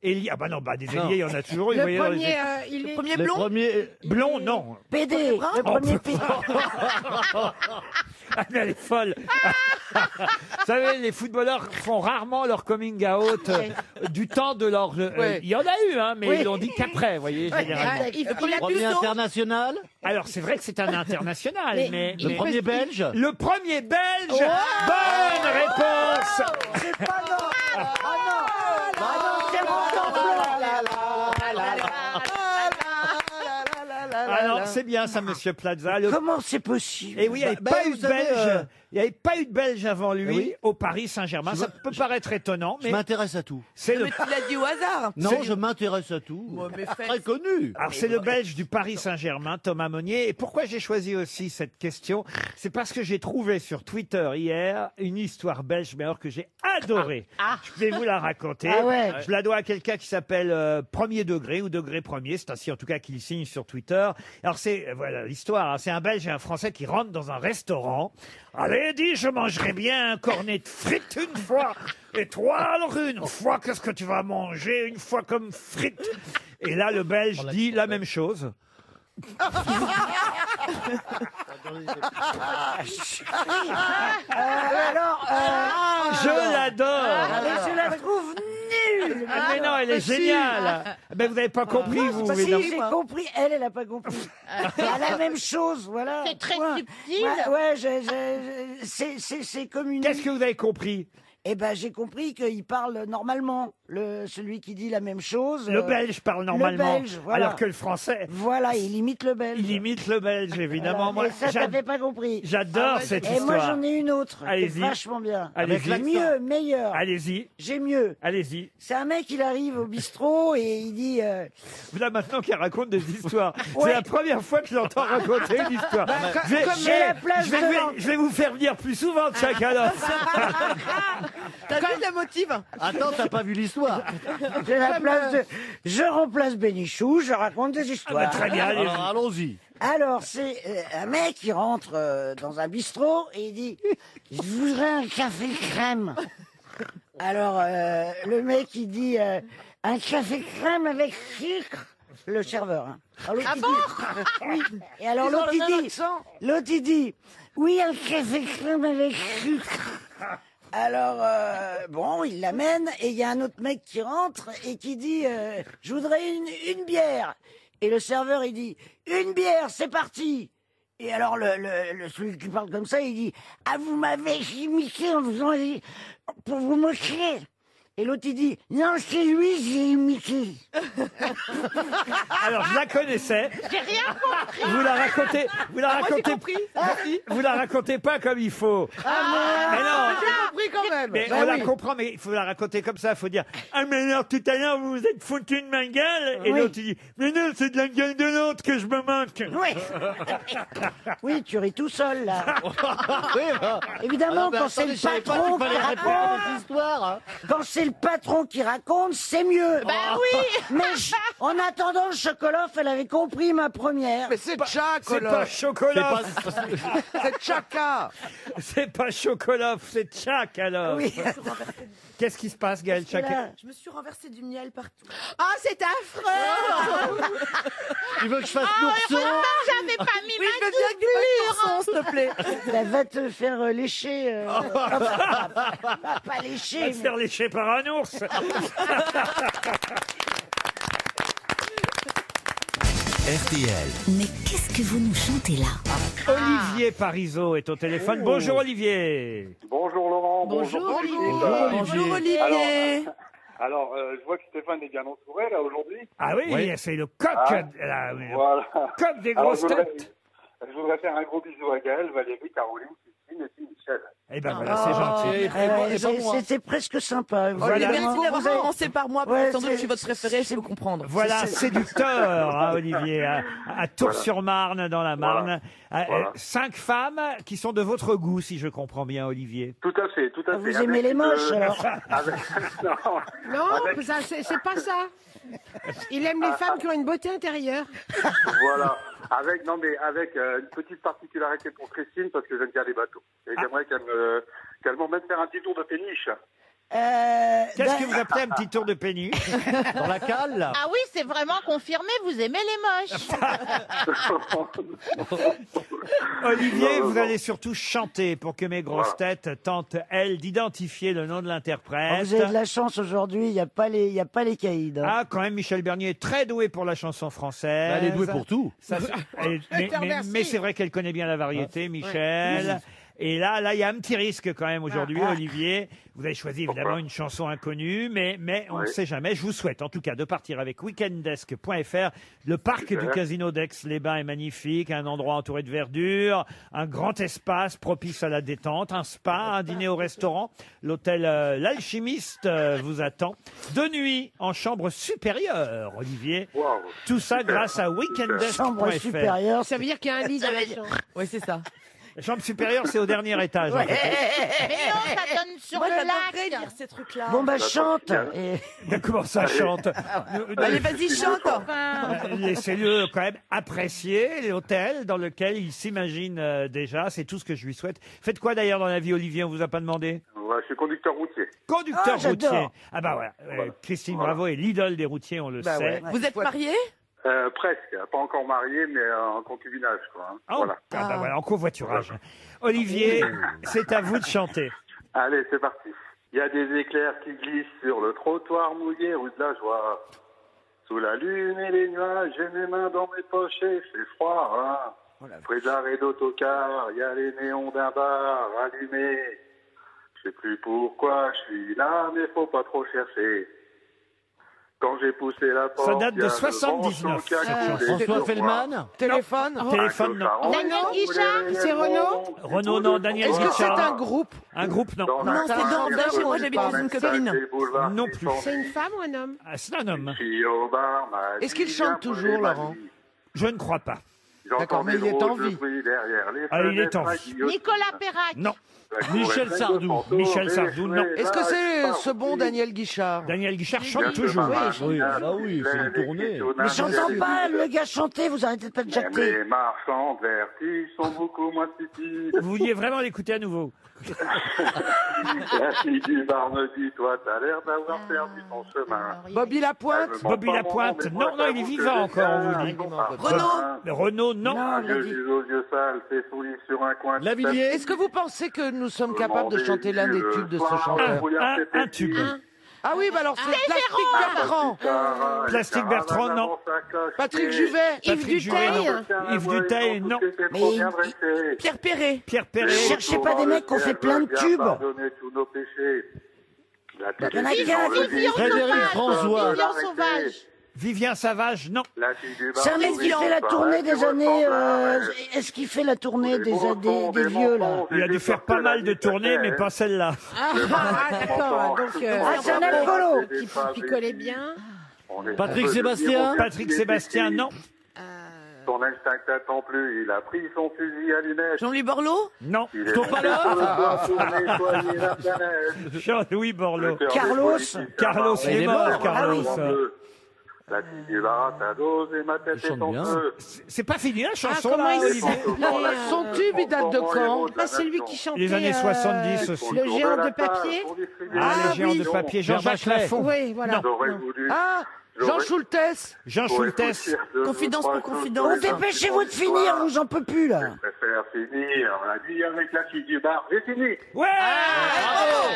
Ailier. Ah bah non, bah des ailiers, il y en a toujours eu. vous Le voyez, dans les- premier, il est... Premier Les blond. premiers. Blond, non. PD, le premier PD. Ah, mais elle est folle. Vous savez, les footballeurs font rarement leur coming out du temps de leur... Ouais. Il y en a eu, hein, mais Oui. ils l'ont dit qu'après, vous voyez, généralement. Il Le premier Premier puceau. international. Alors, c'est vrai que c'est un international, mais... Le premier belge. Le premier belge. Bonne réponse. C'est pas non. Ah non. Ah non, c'est mon temps Alors, c'est bien ça, monsieur Plaza. Le... Comment c'est possible? Et oui, il n'y avait Bah, pas vous eu de savez, belge. Il n'y avait pas eu de belge avant lui Oui. au Paris Saint-Germain. Ça peut paraître étonnant, Je mais m'intéresse à tout. c'est le... Mais tu l'as dit au hasard. Non, C'est- je m'intéresse à tout. Moi, mes fesses. Très connu. Alors c'est le Belge du Paris Saint-Germain, Thomas Meunier. Et pourquoi j'ai choisi aussi cette question? C'est parce que j'ai trouvé sur Twitter hier une histoire belge, mais alors que j'ai adoré. Je vais vous la raconter. Ah ouais. Je la dois à quelqu'un qui s'appelle Premier Degré ou Degré Premier. C'est ainsi en tout cas qu'il signe sur Twitter. Alors c'est voilà l'histoire. Hein. C'est un Belge et un Français qui rentrent dans un restaurant. Allez, dis, je mangerai bien un cornet de frites une fois. Et toi, alors une fois, qu'est-ce que tu vas manger une fois comme frites? Et là, le Belge dit la même chose. Alors, Je l'adore. mais je la trouve nulle. nulle. Mais non, elle est géniale. Mais vous n'avez pas compris, vous. Si, évidemment. j'ai compris. Elle a pas compris. C'est la même chose, voilà. C'est très Point. subtil. Ouais, c'est comme une... Qu'est-ce que vous avez compris? Eh ben, j'ai compris qu'il parle normalement. Celui qui dit la même chose. Le belge parle normalement, le belge, voilà. alors que le français... Voilà, il imite le belge. Il imite le belge, évidemment. Voilà. Moi, Et ça, t'avais pas compris. J'adore cette Et histoire. moi, j'en ai une autre. Allez-y. Qui est vachement bien. Allez-y. Mieux, meilleur. Allez-y. J'ai mieux. Allez-y. C'est un mec, il arrive au bistrot et il dit... Là, maintenant qu'il raconte des histoires. Ouais. C'est la première fois que j'entends raconter une histoire. Je vais vous faire venir plus souvent, Tchakaloff. T'as vu la motive? Attends, t'as pas vu l'histoire. J'ai la place de... Je remplace Bénichou, je raconte des histoires. Très bien, allez-y. Alors, allons-y. Alors, c'est un mec qui rentre dans un bistrot et il dit « Je voudrais un café crème. » Alors, le mec, il dit « Un café crème avec sucre ?» Le serveur. Hein. Alors, l'autre, il dit, oui. Et alors, l'autre, il dit « Oui, un café crème avec sucre. » Alors, bon, il l'amène et il y a un autre mec qui rentre et qui dit je voudrais une bière. Et le serveur, il dit une bière, c'est parti. Et alors, celui qui parle comme ça, il dit ah, vous m'avez imité en faisant pour vous moquer. Et l'autre, il dit non, c'est lui, j'ai imité. Alors, je la connaissais. J'ai rien compris. Vous la racontez, vous la racontez pas comme il faut. Mais non. J'ai compris quand même. Mais on la comprend, mais il faut la raconter comme ça. Il faut dire ah, mais alors tout à l'heure vous vous êtes foutu de ma gueule. Et l'autre il dit mais non, c'est de la gueule de l'autre que je me moque. Oui. Oui, tu ris tout seul là. Oui, bah. Évidemment, Alors, quand c'est attendez, le je savais pas patron qu'il qui fallait répondre à raconte, cette histoire. Hein. quand c'est le patron qui raconte, c'est mieux. Bah oui. Mais en attendant, Chocoloff, elle avait compris ma première. Mais c'est Tchak, C'est pas Chocoloff. C'est Tchaka. C'est pas Chocoloff, c'est Tchak alors. Oui. Qu'est-ce qui se passe, Gaël Tchak? Je me suis renversé du miel partout. Ah, c'est affreux. Tu veux que je fasse Oh, l'ourson? heureusement, j'avais pas mis Oui, je ma veux bien que tu fasses l'ourson, s'il te plaît. Elle va te faire lécher. Pas lécher. Va te faire lécher par un ours. RTL. Mais qu'est-ce que vous nous chantez là? Olivier Parisot est au téléphone. Bonjour Olivier. Bonjour Laurent. Bonjour Olivier. Bonjour, Bonjour Olivier. Alors, je vois que Stéphane est bien entouré là aujourd'hui. Ah oui, c'est le coq, le Voilà. coq des Alors, grosses têtes. je voudrais faire un gros bisou à Gaël, Valérie, Caroline, Christine et puis Michel. Eh ben voilà, c'est gentil. C'était presque sympa. Voilà. Merci d'avoir commencé par moi, Ouais, parce que je suis votre c'est- préféré, je peux comprendre. Voilà, c'est du tort, hein, Olivier, à Tours-sur-Marne, dans la Marne. Voilà. 5 femmes qui sont de votre goût, si je comprends bien, Olivier. Tout à fait, tout à fait. Vous aimez les moches, alors Non, ça, c'est pas ça. Il aime les femmes qui ont une beauté intérieure. Voilà. Avec une petite particularité pour Christine, parce que j'aime bien les bateaux. Et j'aimerais qu'elle m'emmène faire un petit tour de péniche. Qu'est-ce que vous appelez un petit tour de péniche? Dans la cale, là. Ah oui, c'est vraiment confirmé, vous aimez les moches. Olivier, Non, vous non. allez surtout chanter pour que mes grosses têtes tentent, elles, d'identifier le nom de l'interprète. Vous avez de la chance aujourd'hui, il n'y a pas les caïds. Hein. Ah, quand même, Michel Bernier est très doué pour la chanson française. Elle est douée pour tout. Mais c'est vrai qu'elle connaît bien la variété, Michel. Et là, il y a un petit risque quand même aujourd'hui, Olivier. Vous avez choisi évidemment une chanson inconnue, mais on ne sait jamais. Je vous souhaite en tout cas de partir avec weekendesk.fr. Le parc du casino d'Aix-les-Bains est magnifique, un endroit entouré de verdure, un grand espace propice à la détente, un spa, un dîner au restaurant. L'hôtel L'Alchimiste vous attend. 2 nuits en chambre supérieure, Olivier. Wow. Tout ça grâce à Chambre weekendesk.fr. supérieure. Ça veut dire qu'il y a un lit dans la chambre. Oui, c'est ça. La chambre supérieure, c'est au dernier étage. en fait. Mais non, ça donne sur Moi, le j'adorerais lac. dire ces trucs-là. Bon, bah, chante. Et... Comment ça chante? Allez, vas-y, chante. Laissez-le quand même apprécier l'hôtel dans lequel il s'imagine déjà. C'est tout ce que je lui souhaite. Faites quoi d'ailleurs dans la vie, Olivier? On vous a pas demandé? Ouais, je suis conducteur routier. Conducteur Ah, j'adore. routier. Ah bah voilà. Christine Bravo est l'idole des routiers, on le Bah sait. ouais. Vous êtes marié? Presque. Pas encore marié, mais en concubinage, quoi. Hein. Oh, Voilà. ah bah voilà, en covoiturage. Olivier, c'est à vous de chanter. Allez, c'est parti. Il y a des éclairs qui glissent sur le trottoir mouillé, rue de la Joie. Sous la lune et les nuages, j'ai mes mains dans mes poches et c'est froid. Hein. Près d'arrêt d'autocar, il y a les néons d'un bar allumés. Je sais plus pourquoi je suis là, mais faut pas trop chercher. Quand j'ai poussé la porte, Ça date il y a de le 79. vent chaud qui a coulé François sur moi. Fellman. Téléphone. Téléphone, non. Daniel Guichard, c'est Renaud. Renaud, non. Daniel Est-ce que c'est Guichard. un groupe? Un groupe, non. Non, c'est dans chez moi, j'habite chez une copine. Non plus. C'est une femme ou un homme? Ah, c'est un homme. Est-ce qu'il chante toujours, Laurent? Je ne crois pas. D'accord, mais il est en vie. Ah, il est en vie. Nicolas Perrac. Non. Michel Sardou. Michel Sardou, non. Est-ce que c'est ce bon Daniel Guichard? Daniel Guichard chante toujours. Oui, bah oui, c'est une tournée. Mais j'entends pas le gars chanter, vous arrêtez pas de jacter. Les marchands de vertige sont beaucoup moins stupides. Vous vouliez vraiment l'écouter à nouveau? La fille du bar me dit, toi, t'as l'air d'avoir perdu ton chemin. Bobby Lapointe? Bobby Lapointe, non, non, il est vivant encore, on vous dit. Renaud, non. Je suis aux yeux sales, t'es fouillé sur un coin. Lavillier. Est-ce que vous pensez que nous sommes capables de chanter l'un des tubes de ce chanteur? Un tube. Ah oui, bah alors c'est Plastique Bertrand. Plastique Bertrand, non. Patrick Juvet. Patrick Yves Juvet, non. Duteil. Yves Duteil, non. Pierre Perret. Pierre Perret. Cherchez pas des mecs qui ont fait plein de tubes. Pardonnez tous nos péchés. Il y en a qu'un. Frédéric François. Vivian Sauvage. Vivien Savage, non. C'est un mec qui fait la tournée des années. Est-ce qu'il fait la tournée des vieux là? Il a dû faire pas mal de tournées, mais pas celle-là. D'accord, donc C'est un alcoolo. qui collait bien. Patrick Sébastien. Patrick Sébastien, non. Son instinct n'attend plus, il a pris son fusil à lunettes. Jean-Louis Borloo? Non. Il est sur le toit pour nettoyer la planète. Jean-Louis Borloo. Carlos. Carlos, il est mort, Carlos. La fille du bar, ta dose et ma tête est en feu. C'est pas fini la chanson, comment là, il Olivier? s'appelait Son tube, il date de quand? Ah, c'est lui qui chantait. Les années 70 aussi. Le géant de papier. Ah, les géants de papier. Jean-Jacques Lafont. Oui, voilà. J'aurais voulu. Ah, Jean Schultes. Jean Schultes. Confidence pour Oh, confidence. dépêchez-vous de finir, vous j'en peux plus là. Je préfère finir la nuit avec la fille du bar. J'ai fini. Ouais!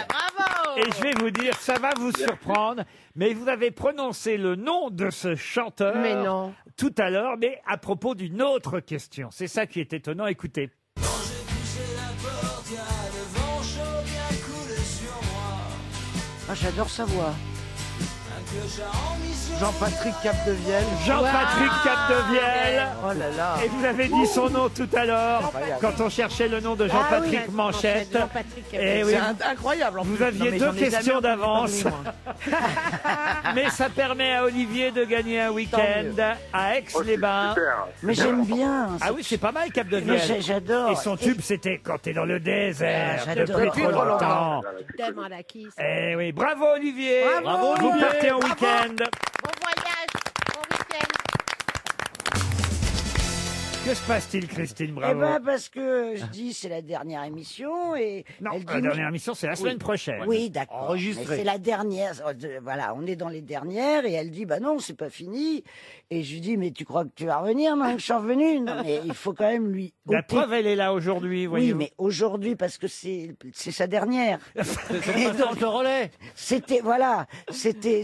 Bravo. Et je vais vous dire, ça va vous surprendre, mais vous avez prononcé le nom de ce chanteur Mais non. tout à l'heure, mais à propos d'une autre question. C'est ça qui est étonnant. Écoutez. Ah, j'adore sa voix. Jean-Patrick Capdevielle. Jean-Patrick Capdevielle. Oh là là. Et vous avez dit son nom tout à l'heure, quand on cherchait le nom de Jean-Patrick Manchette. Et oui, C'est incroyable. en vous plus. aviez Non, mais deux j'en ai jamais questions entendu d'avance. parler, moi. Mais ça permet à Olivier de gagner un week-end à Aix-les-Bains. Mais j'aime bien. Ah oui, c'est pas mal, Mais Capdevielle. j'adore. Et son tube, c'était quand t'es dans le désert, Ah, j'adore. depuis trop longtemps. Tellement la kiss. Eh oui, bravo Olivier. Bravo, Vous Olivier. partez en week-end. Bon voyage. Bon week-end. Que se passe-t-il, Christine Eh Bravo? ben parce que je dis c'est la dernière émission et Non, elle dit la dernière émission, c'est la semaine prochaine. Oui, d'accord. Enregistré. Mais c'est la dernière. Voilà, on est dans les dernières et elle dit bah non, c'est pas fini. Et je lui dis mais tu crois que tu vas revenir maintenant que je suis revenu? Non, mais il faut quand même lui. La ôter- preuve, elle est là aujourd'hui, Oui, voyez-vous. mais aujourd'hui parce que c'est sa dernière. Et donc le relais. C'était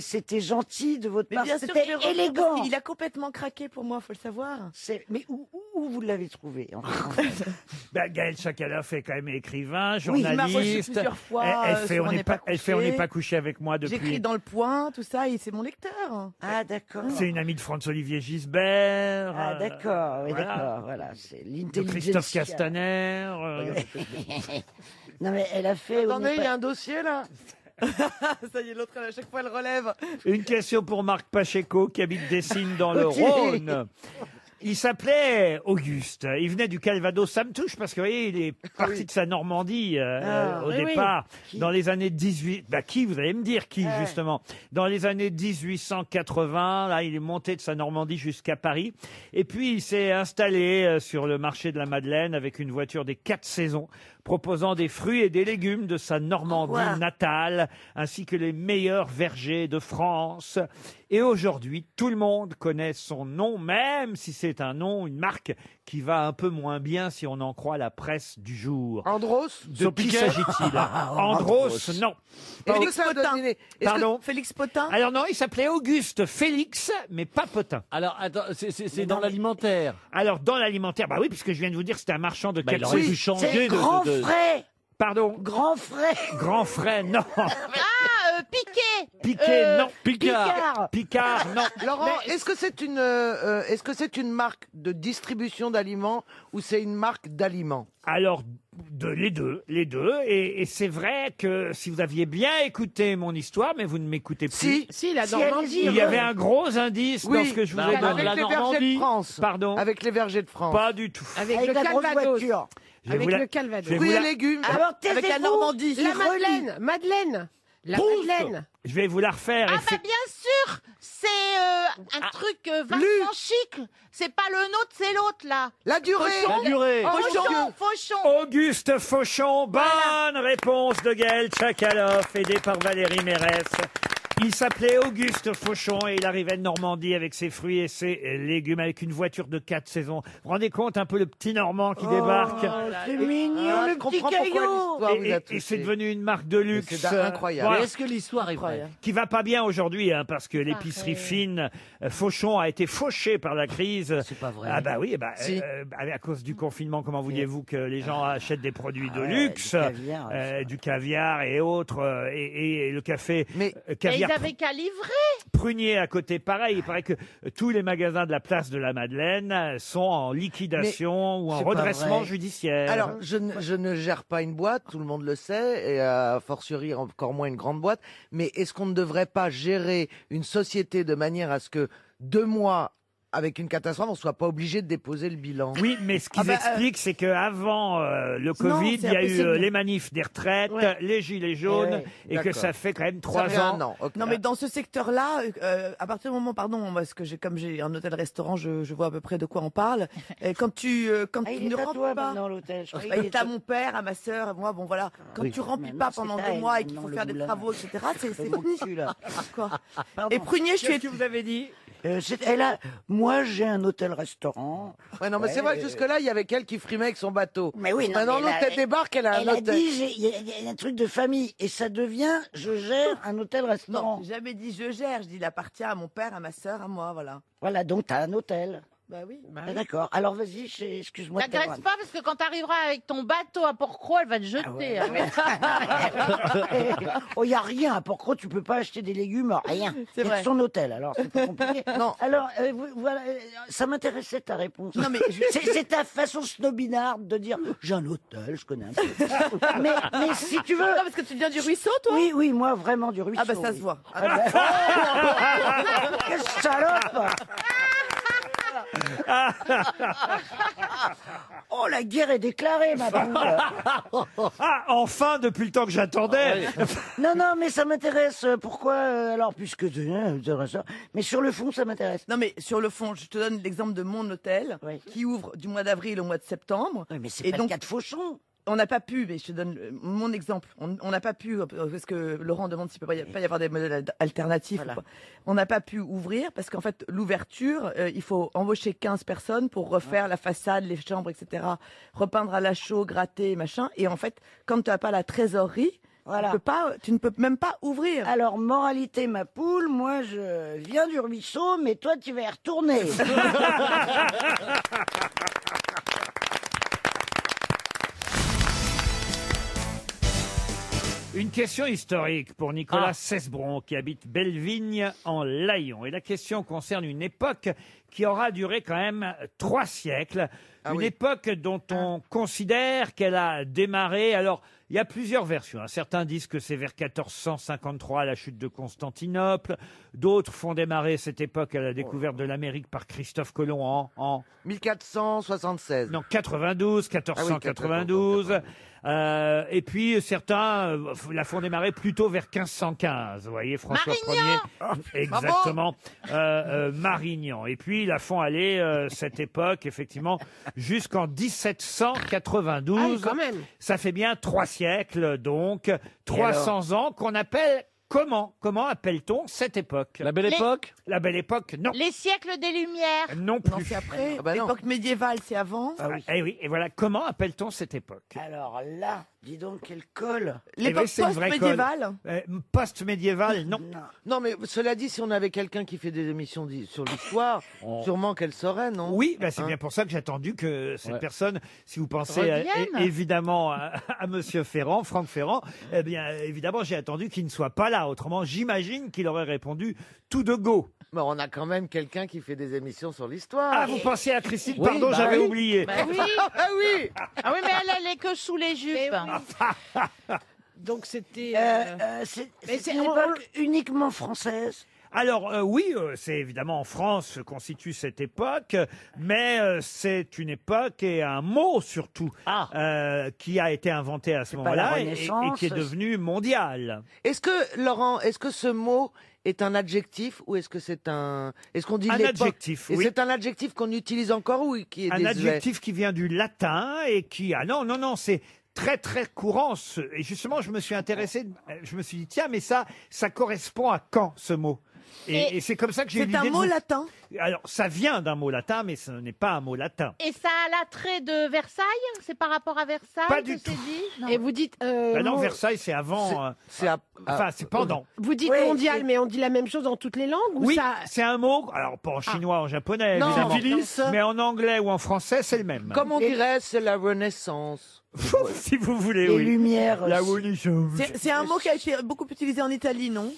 c'était gentil de votre Mais part. bien sûr, C'était je vais revenir élégant. parce qu'il a complètement craqué pour moi, faut le savoir. Mais où vous l'avez trouvé en Ben, Gaël Chakaloff est quand même écrivain, Oui, il m'a reçu journaliste. plusieurs fois, Elle fait sur on On n'est n'est pas, pas elle fait on couché. n'est pas couché avec moi J'écris depuis. dans le Point, tout ça, et c'est mon lecteur. Ah d'accord. C'est une amie de Franz-Olivier Gisbert. Ah d'accord, oui, voilà. d'accord, voilà, c'est De l'intelligence. Christophe Castaner. Non mais elle a fait. on Attendez, n'est il y pas- a un dossier là. Ça y est, l'autre, à chaque fois, elle relève. Une question pour Marc Pacheco qui habite Dessines dans le Rhône. Il s'appelait Auguste. Il venait du Calvados. Ça me touche parce que, vous voyez, il est parti de sa Normandie au oui, oui. départ, Qui dans les années 18... Bah, qui, vous allez me dire qui, justement. Dans les années 1880, là, il est monté de sa Normandie jusqu'à Paris. Et puis, il s'est installé sur le marché de la Madeleine avec une voiture des 4 saisons proposant des fruits et des légumes de sa Normandie Quoi natale, ainsi que les meilleurs vergers de France. Et aujourd'hui, tout le monde connaît son nom, même si c'est un nom, une marque qui va un peu moins bien si on en croit la presse du jour. Andros. De qui s'agit-il? Andros, non. Félix Potin. Pardon? Félix Potin. Alors non, il s'appelait Auguste Félix, mais pas Potin. Alors, attends, c'est dans l'alimentaire. Alors, dans l'alimentaire, bah oui, puisque je viens de vous dire que c'était un marchand de Bah, il capsules. aurait pu changer C'est Grand Frais. Pardon? Grand Frais. Grand Frais, non. Piqué. Piqué, non. Picard. Picard, non. Laurent, est-ce que c'est une marque de distribution d'aliments ou c'est une marque d'aliments? Alors, les deux. Et c'est vrai que si vous aviez bien écouté mon histoire, mais vous ne m'écoutez plus. Si, la Normandie. Il y avait un gros indice dans ce que je vous ai donné. Avec les vergers de France. Pardon? Avec les vergers de France. Pas du tout. Avec le la grosse Calvados. voiture. Je vais Avec vous la- le Calvados. je vais Fruits vous et la- légumes. Alors, Avec la Normandie. La Madeleine. Madeleine. La Madeleine. Je vais vous la refaire. Ah bah bien sûr, c'est un truc vachement chic. C'est pas le nôtre, c'est l'autre là. La durée. Fauchon. La durée. Fauchon. Auguste Fauchon, bonne réponse de Gaël Tchakaloff, aidé par Valérie Mérès. Il s'appelait Auguste Fauchon et il arrivait de Normandie avec ses fruits et ses légumes, avec une voiture de 4 saisons. Vous vous rendez compte un peu le petit Normand qui débarque? C'est mignon, le petit caillot. Et c'est devenu une marque de luxe. C'est incroyable. Voilà. Mais est-ce que l'histoire est vraie? Qui va pas bien aujourd'hui, hein, parce que l'épicerie fine, Fauchon a été fauché par la crise. C'est pas vrai. Ah bah oui, Si. à cause du confinement, comment vouliez-vous que les gens achètent des produits de ouais, luxe, du caviar, du caviar et autres, et le café Et caviar ils avaient qu'à livrer. Prunier à côté, pareil. Il paraît que tous les magasins de la place de la Madeleine sont en liquidation ou en c'est pas redressement vrai. judiciaire. Alors, je ne gère pas une boîte, tout le monde le sait, et a fortiori encore moins une grande boîte, mais est-ce qu'on ne devrait pas gérer une société de manière à ce que 2 mois avec une catastrophe, on soit pas obligé de déposer le bilan? Oui, mais ce qu'ils expliquent, c'est qu'avant le Covid, il y a eu les manifs des retraites, les gilets jaunes, et que ça fait quand même 3 ans. Non, mais dans ce secteur-là, à partir du moment, pardon, parce que comme j'ai un hôtel-restaurant, je vois à peu près de quoi on parle. Quand tu il ne est à remplis toi pas, maintenant, l'hôtel. Je croyais il qu'il est à était- mon père, à ma sœur, à moi, bon voilà. Quand tu remplis pas pendant 2 mois et qu'il faut faire des travaux, etc., c'est fini. là. Quoi. Pardon. Et Prunier, je suis. Qu'est-ce que vous avez dit? Moi, j'ai un hôtel-restaurant. Ouais, non, mais c'est vrai que jusque-là, il y avait qu'elle qui frimait avec son bateau. Mais oui, non, Maintenant, mais l'autre, là, elle débarque, elle a un Elle a hôtel. dit, il y a un truc de famille. Et ça devient, je gère un hôtel-restaurant. Non, j'ai jamais dit je gère, je dis il appartient à mon père, à ma sœur, à moi, voilà. Voilà, donc t'as un hôtel. Bah oui. Ah, d'accord. Alors vas-y, excuse-moi. de T'agresse t'avoir- pas parce que quand t'arriveras avec ton bateau à Port-Croix, elle va te jeter. hein. Oh, il n'y a rien. À Port-Croix, tu peux pas acheter des légumes, rien. C'est Il y a vrai. que son hôtel, alors c'est pas compliqué. Non. Alors, voilà, ça m'intéressait ta réponse. Non, mais c'est ta façon snobinarde de dire j'ai un hôtel, je connais un peu. mais si tu veux. Non, parce que tu viens du ruisseau, toi? Oui, moi vraiment du ruisseau. Ah, bah ça oui. se voit. Quelle salope! Oh, la guerre est déclarée, ma poule. Ah, enfin, depuis le temps que j'attendais. Non, mais ça m'intéresse. Pourquoi alors, puisque mais sur le fond, ça m'intéresse. Non, mais sur le fond, je te donne l'exemple de mon hôtel qui ouvre du mois d'avril au mois de septembre. Oui, mais c'est Et pas donc- le cas de Fauchon. On n'a pas pu, mais je te donne mon exemple. On n'a pas pu, parce que Laurent demande s'il peut pas y avoir des modèles alternatifs. Voilà. Ou pas. On n'a pas pu ouvrir parce qu'en fait, l'ouverture, il faut embaucher 15 personnes pour refaire la façade, les chambres, etc. Repeindre à la chaux, gratter, machin. Et en fait, quand tu n'as pas la trésorerie, Voilà. tu ne peux même pas ouvrir. Alors, moralité, ma poule, moi, je viens du ruisseau, mais toi, tu vas y retourner. Une question historique pour Nicolas Cesbron qui habite Bellevigne en Layon. Et la question concerne une époque qui aura duré quand même 3 siècles. Une époque dont on considère qu'elle a démarré. Alors, il y a plusieurs versions. Certains disent que c'est vers 1453, la chute de Constantinople. D'autres font démarrer cette époque à la découverte de l'Amérique par Christophe Colomb en 1476. non, 92, 1492. Et puis certains la font démarrer plutôt vers 1515. Vous voyez, François Ier. Exactement. Marignan. Et puis la font aller cette époque, effectivement, jusqu'en 1792. Ah oui, quand même. Ça fait bien 3 siècles, donc 300 ans qu'on appelle comment? Comment appelle-t-on cette époque? La Belle Époque? La Belle Époque, non. Les siècles des Lumières. Non plus. Non, c'est après. Ah bah non. L'époque médiévale, c'est avant. Eh oui, et voilà, comment appelle-t-on cette époque? Alors là, dis donc quelle colle. L'époque c'est une vraie post-médiévale. Post-médiévale, non. Non, mais cela dit, si on avait quelqu'un qui fait des émissions sur l'histoire, sûrement qu'elle saurait, non? Oui, bah c'est Hein? bien pour ça que j'ai attendu que cette Ouais. personne, si vous pensez Revienne. évidemment à Monsieur Ferrand, Franck Ferrand, eh bien évidemment j'ai attendu qu'il ne soit pas là. Autrement, j'imagine qu'il aurait répondu tout de go. Mais on a quand même quelqu'un qui fait des émissions sur l'histoire. Ah, vous pensez à Christine? Oui, Pardon, bah j'avais oui. oublié. Bah oui. Ah oui. Ah oui, mais elle est que sous les jupes. Donc c'était. C'est une époque uniquement française. Alors oui, c'est évidemment en France se constitue cette époque, mais c'est une époque et un mot surtout qui a été inventé à ce pas la moment-là et Renaissance, qui est devenu mondial. Est-ce que, Laurent, est-ce que ce mot est un adjectif ou est-ce que c'est un... Est-ce qu'on dit Un l'époque? adjectif, Et oui. c'est un adjectif qu'on utilise encore ou qui est Un désuet? adjectif qui vient du latin et qui... Ah non, non, non, c'est très très courant. Et justement, je me suis intéressé, je me suis dit, tiens, mais ça correspond à quand ce mot? Et c'est comme ça que j'ai eu l'idée C'est un de mot vous- latin. Alors, ça vient d'un mot latin, mais ce n'est pas un mot latin. Et ça a l'attrait de Versailles? C'est par rapport à Versailles? Pas que du c'est tout. dit? Non. Et vous dites. Bah non, mon- Versailles, c'est avant... C'est enfin, c'est pendant. Vous dites Oui, mondial, c'est- mais on dit la même chose dans toutes les langues ou Oui, ça... c'est un mot, alors pas en chinois, en japonais, Non, évidemment, syphilis. mais en anglais ou en français, c'est le même. Comme on dirait, c'est la Renaissance. Si vous voulez, Les oui. lumières. La Renaissance. C'est un mot qui a été beaucoup utilisé en Italie, non?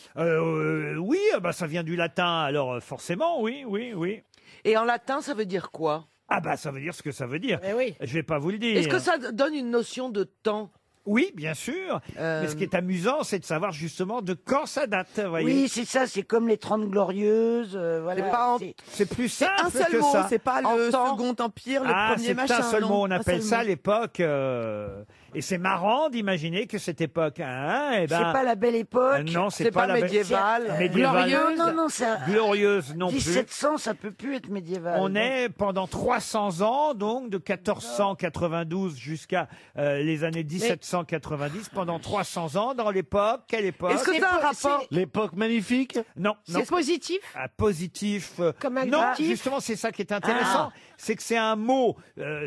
Oui, bah ça vient du latin, alors forcément, oui, oui, oui. Et en latin, ça veut dire quoi? Ah bah ça veut dire ce que ça veut dire. Eh oui. Je vais pas vous le dire. Est-ce que ça donne une notion de temps? Oui, bien sûr. Mais ce qui est amusant, c'est de savoir justement de quand ça date, vous voyez. Oui, c'est ça, c'est comme les 30 glorieuses. Voilà, C'est pas en- c'est- C'est plus C'est simple un seul que mot, ça. c'est pas En le temps. Second Empire, le Ah, premier c'est machin. un seul non, mot, on un appelle seul ça à mot. l'époque. Et c'est marrant d'imaginer que cette époque, hein, eh ben, c'est pas la belle époque. non, C'est pas la belle- médiéval. médiéval. Glorieuse. Non, non, ça. Glorieuse non plus. 1700, ça peut plus être médiéval. On est pendant 300 ans, donc de 1492 jusqu'à les années 1790, pendant 300 ans dans l'époque. Quelle époque? Est-ce que ça a un rapport? L'époque magnifique? Non, non. C'est positif? Ah, positif. Comme non, adjectif? justement, c'est ça qui est intéressant. C'est que c'est un mot,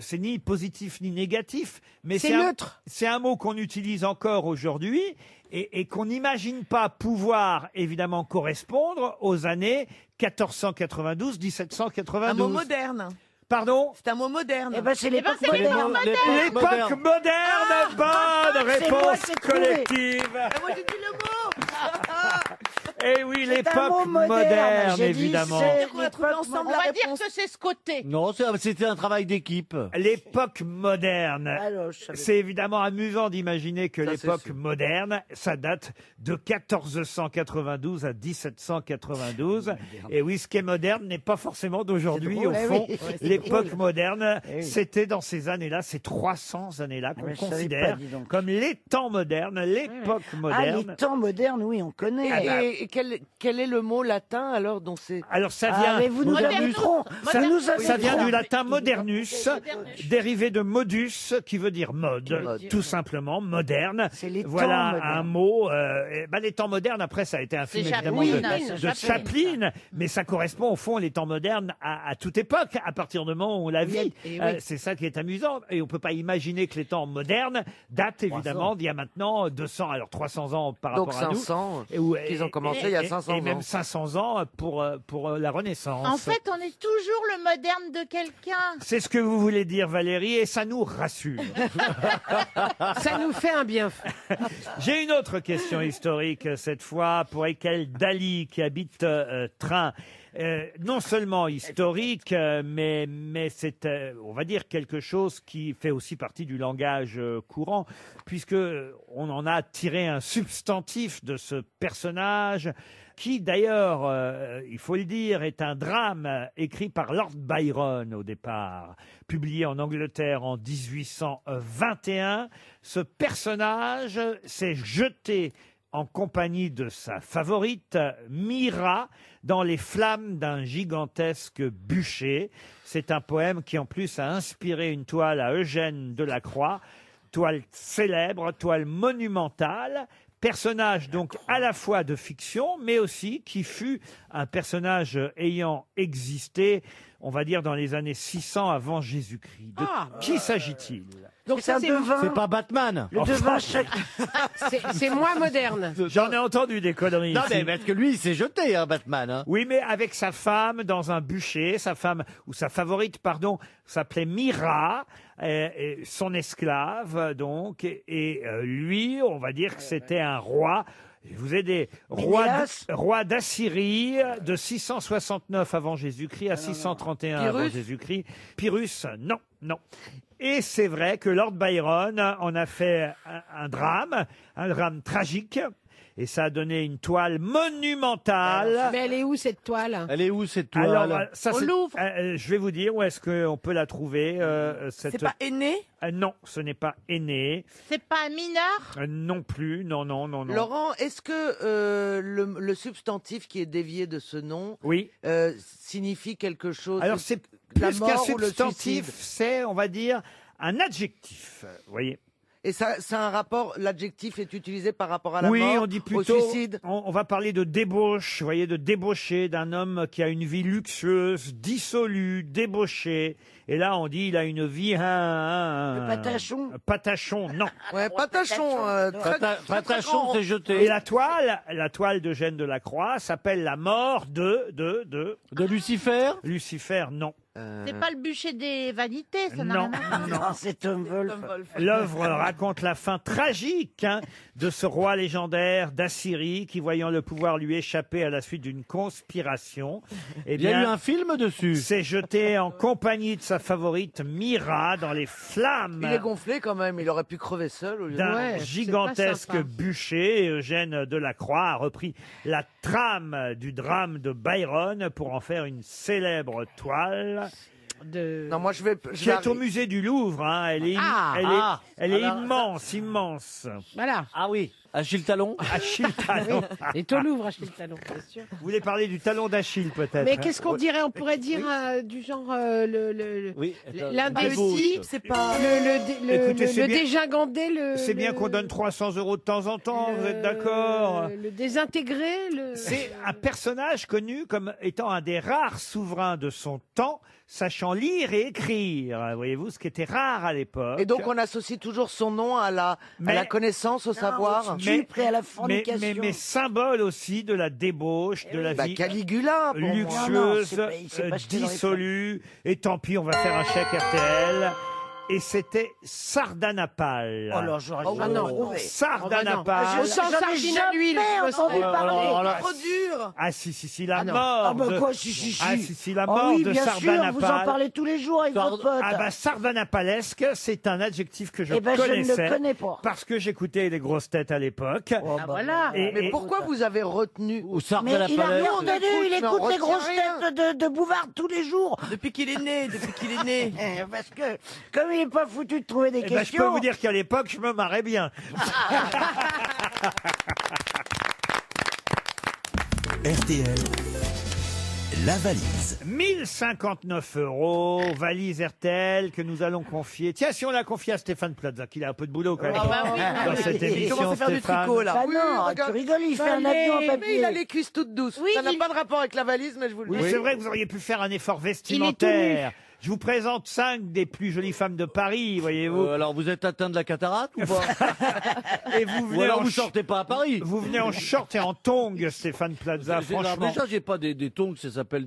c'est ni positif ni négatif, mais C'est neutre. C'est un mot qu'on utilise encore aujourd'hui et qu'on n'imagine pas pouvoir, évidemment, correspondre aux années 1492, 1792. Un mot moderne. Pardon? C'est un mot moderne. Eh ben, c'est l'époque c'est moderne. L'époque moderne. Bonne c'est moi réponse qui ai trouvé. collective. Ah, moi j'ai dit le mot. Eh oui, C'est un l'époque mot moderne, moderne, j'ai dit, évidemment. c'est On a trouvé l'époque ensemble On la va dire réponse. que c'est ce côté. Non, c'était un travail d'équipe. L'époque moderne. Alors, je savais C'est évidemment amusant d'imaginer que Ça, c'est l'époque sûr. moderne, ça date de 1492 à 1792. Et oui, ce qui est moderne n'est pas forcément d'aujourd'hui, C'est au drôle, fond. eh oui. C'est L'époque drôle. moderne, Eh oui. c'était dans ces années-là, ces 300 années-là qu'on mais je savais considère pas, dis donc. comme les temps modernes, l'époque Ah, moderne. les temps modernes, oui, on connaît. Ah bah. Et quel est le mot latin alors dont c'est... Alors ça Ah, vient... mais vous nous Modernus. avez trop. Ça, Vous nous ça avez vient trop. du latin modernus, dérivé de modus, qui veut dire mode, Mode. tout simplement, moderne. C'est les Voilà temps modernes. un mot. Les temps modernes, après, ça a été un film C'est évidemment Chaplin, de Chaplin, mais ça correspond au fond, les temps modernes, à toute époque, à partir du moment où on la vit. Et oui. C'est ça qui est amusant. Et on peut pas imaginer que les temps modernes datent évidemment d'il y a maintenant 200, alors 300 ans par Donc rapport à nous. 500, Et où- qu'ils ont commencé il y a 500 et même ans. 500 ans pour la Renaissance. En fait, on est toujours le moderne de quelqu'un. C'est ce que vous voulez dire, Valérie, et ça nous rassure. Ça nous fait un bien. J'ai une autre question historique, cette fois, pour Ekel Dali, qui habite Train. Non seulement historique, mais c'est, on va dire, quelque chose qui fait aussi partie du langage courant, puisque on en a tiré un substantif de ce personnage, qui d'ailleurs, il faut le dire, est un drame écrit par Lord Byron au départ, publié en Angleterre en 1821. Ce personnage s'est jeté en compagnie de sa favorite, Mira, dans les flammes d'un gigantesque bûcher. C'est un poème qui, en plus, a inspiré une toile à Eugène Delacroix, toile célèbre, toile monumentale. Personnage donc à la fois de fiction, mais aussi qui fut un personnage ayant existé, on va dire, dans les années 600 avant Jésus-Christ. De qui s'agit-il? Donc C'est un devin. C'est pas Batman. Le devin chaque... C'est moins moderne. J'en ai entendu des conneries. Non, ici. mais parce que lui, il s'est jeté, hein, Batman. Hein. Oui, mais avec sa femme dans un bûcher, sa femme, ou sa favorite, pardon, s'appelait Mira, et son esclave, donc, et lui, on va dire que c'était un roi. Je vais vous aider. Roi d'Assyrie de 669 avant Jésus-Christ à 631 avant Jésus-Christ. Pyrrhus, non, non. Et c'est vrai que Lord Byron en a fait un drame tragique. Et ça a donné une toile monumentale. Mais elle est où cette toile? Elle est où cette toile? Alors, ça, Au Louvre. Je vais vous dire où est-ce qu'on peut la trouver. C'est pas Aîné? Non, ce n'est pas Aîné. C'est pas un mineur? Non plus, non, non, non, non. Laurent, est-ce que le substantif qui est dévié de ce nom signifie quelque chose? Alors c'est la plus qu'un mort ou le substantif, suicide? c'est, on va dire, un adjectif. Vous voyez. Et ça a un rapport, l'adjectif est utilisé par rapport à la Oui, mort, on dit au plutôt, suicide? on va parler de débauche, vous voyez, de débauché, d'un homme qui a une vie luxueuse, dissolue, débauché. Et là, on dit, il a une vie... Le patachon. Patachon, non. Ouais, patachon. Patachon s'est jeté. Et la toile d'Eugène Delacroix s'appelle La mort de Lucifer? Lucifer, non. C'est pas le bûcher des vanités, ça n'a Non, rien à voir. non. C'est Tom Wolfe. L'œuvre raconte la fin tragique de ce roi légendaire d'Assyrie qui, voyant le pouvoir lui échapper à la suite d'une conspiration, Il y a eu un film dessus. s'est jeté en compagnie de sa favorite Mira dans les flammes Il est gonflé quand même, il aurait pu crever seul au lieu d'un Ouais, c'est gigantesque pas sympa. bûcher. Et Eugène Delacroix a repris la trame du drame de Byron pour en faire une célèbre toile. Non, moi je vais. Qui est au musée du Louvre, hein. Elle est, elle est immense, immense. Voilà. Ah oui, Achille Talon. Achille Talon. Et au Louvre, Achille Talon, bien sûr. Vous voulez parler du talon d'Achille, peut-être? Mais qu'est-ce qu'on dirait? On pourrait dire du genre Oui, l'un des type, c'est pas. Écoutez, c'est le bien- dégingandé, C'est bien qu'on donne 300 € de temps en temps, vous êtes d'accord? le désintégré, C'est un personnage connu comme étant un des rares souverains de son temps, sachant lire et écrire. Voyez-vous, ce qui était rare à l'époque. Et donc on associe toujours son nom à la connaissance, au savoir. À la mais fornication. symbole aussi de la débauche, de la vie Caligula, pour moi. luxueuse, Non, non, c'est pas- il s'est pas jeté dans les dissolue. Et tant pis, on va faire un chèque RTL. Et c'était Sardanapale. Oh là, j'aurais Ah non. trouvé. Sardanapale. Je sens sardine à l'huile. entendu parler. Trop dur. Ah si, la Ah non. mort. Ah bah de- quoi, si. Ah si, la Ah mort oui, de bien sûr, vous en Sardanapale. parlez tous les jours avec votre pote. Ah bah sardanapalesque, c'est un adjectif que je Eh ben, je ne connaissais. le connais pas. Parce que j'écoutais les grosses têtes à l'époque. Oh, bah, Voilà. Mais pourquoi vous avez retenu Ou Sartre Mais de la il a Palais. rien entendu, il mais on écoute les retient grosses rien. têtes de Bouvard tous les jours. Depuis qu'il est né, Parce que, comme il est pas foutu de trouver des Eh ben, je questions... peux vous dire qu'à l'époque, je me marrais bien. RTL, la valise. 1059 €, valise RTL que nous allons confier. Tiens, si on la confie à Stéphane Plaza, qu'il a un peu de boulot quand même Ah bah oui. dans cette Il émission, commence à faire du Stéphane. tricot, là. Bah Oui, non, regarde. tu rigoles, il fait un avion en Mais papier. il a les cuisses toutes douces. Oui, ça n'a il- pas de rapport avec la valise, mais je vous le dis. Oui, c'est vrai que vous auriez pu faire un effort vestimentaire. Je vous présente 5 des plus jolies femmes de Paris, voyez-vous. Alors vous êtes atteint de la cataracte ou pas? Et vous Ou venez alors en vous sortez pas à Paris? Vous venez en short et en tongs, Stéphane Plaza, Alors, franchement. déjà, j'ai pas des tongs, ça s'appelle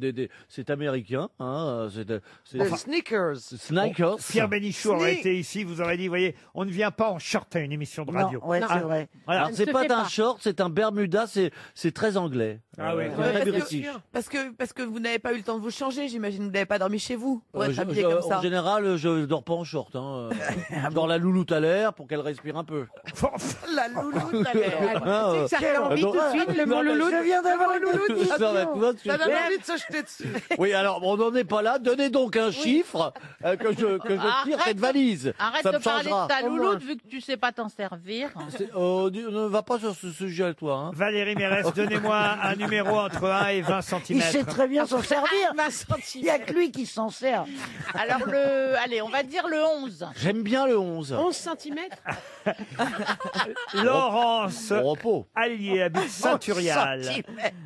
c'est américain, hein, c'est Des sneakers. sneakers. Pierre Bénichou aurait Sneak. été ici, vous aurez dit, voyez, on ne vient pas en short à une émission de radio. Non, ouais, c'est vrai. Voilà. Alors, ne c'est se pas fait un pas. short, c'est un bermuda, c'est très anglais. Ah oui, très british. Parce que vous n'avez pas eu le temps de vous changer, j'imagine. Vous n'avez pas dormi chez vous pour être habillé comme ça. En général, je dors pas en short. Hein. Je dors la louloute à l'air pour qu'elle respire un peu. La louloute à l'air. Ça fait envie tout de suite, le mot louloute. Je viens d'avoir une louloute. Ça donne envie de se jeter dessus. Oui, alors on n'en est pas là. Donnez donc un chiffre que je tire cette valise. Arrête Ça de me parler changera. de ta louloute vu que tu sais pas t'en servir. Ne va pas sur ce sujet, toi. Hein. Valérie Mérès, donnez-moi un numéro entre 1 et 20 cm. Il sait très bien s'en servir. Il n'y a que lui qui s'en sert. Alors allez, on va dire le 11. J'aime bien le 11. 11 cm. Laurence Allier habite Saint-Turial,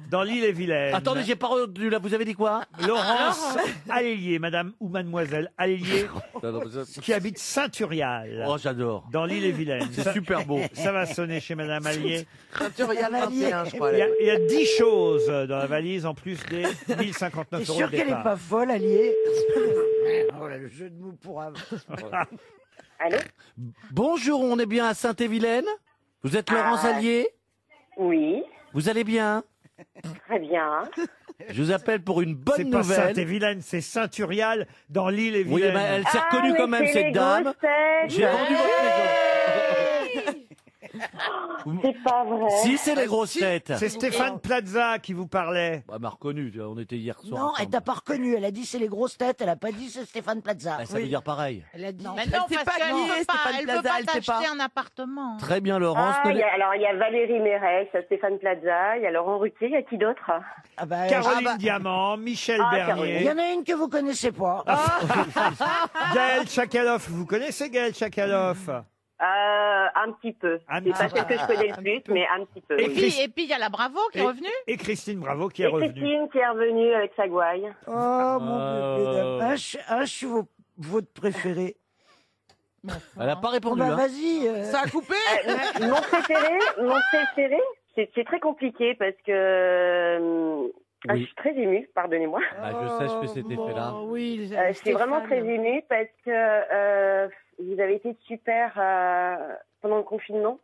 dans l'île-et-Vilaine. Attendez, j'ai pas retenu là. Vous avez dit quoi? Laurence Allier, madame ou mademoiselle Allier, qui habite Saint-Turial. Oh, j'adore. Dans l'île-et-Vilaine. C'est super beau. Ça va sonner chez madame Allier. Saint-Turial 21, je crois. Il y a 10 choses dans la valise, en plus des 1059 T'es euros sûr de qu'elle départ. est pas folle, Allier? Oh là, le jeu de mots pour un... Allô? Bonjour, on est bien à Saint-Évilaine. Vous êtes Laurence Allier? Oui. Vous allez bien? Très bien. Je vous appelle pour une bonne C'est pas nouvelle. Saint-Évilaine, c'est Saint-Turial, dans l'île-et-Vilaine. Oui, ben, elle s'est reconnue quand même, cette dame. J'ai vendu votre maison. C'est pas vrai. Si, c'est les grosses têtes. C'est Stéphane Plaza qui vous parlait. Elle m'a reconnu, on était hier soir. Non, elle ensemble. t'a pas reconnu. Elle a dit c'est les grosses têtes. Elle a pas dit c'est Stéphane Plaza. Bah, ça veut dire pareil. Elle a dit. Mais non, sait parce pas qu'elle qui est ne peut pas, Stéphane elle Plaza, peut pas elle sait t'acheter pas. un appartement. Très bien, Laurence. Ah, il y a Valérie Mérès, il y a Stéphane Plaza, il y a Laurent Ruquier, il y a qui d'autre? Ah bah, Caroline Diamant, Michel Ah, Bernier. il y en a une que vous connaissez pas. Gaël Chakaloff. Vous connaissez Gaël Chakaloff? Un petit peu. Un C'est pas petit celle que je connais le plus, mais un petit peu. Et oui. Et puis il y a la Bravo qui est revenue. Et Christine Bravo qui est Et revenue. Christine qui est revenue avec sa gouaille. Oh mon bébé dame. Je suis votre préféré. Elle n'a pas répondu. Bah hein. vas-y. Ça a coupé. Mon préféré, c'est très compliqué parce que je suis très émue, pardonnez-moi. Bah, je sais, je fais cet effet-là. Oui, Je suis vraiment très émue parce que vous avez été super pendant le confinement.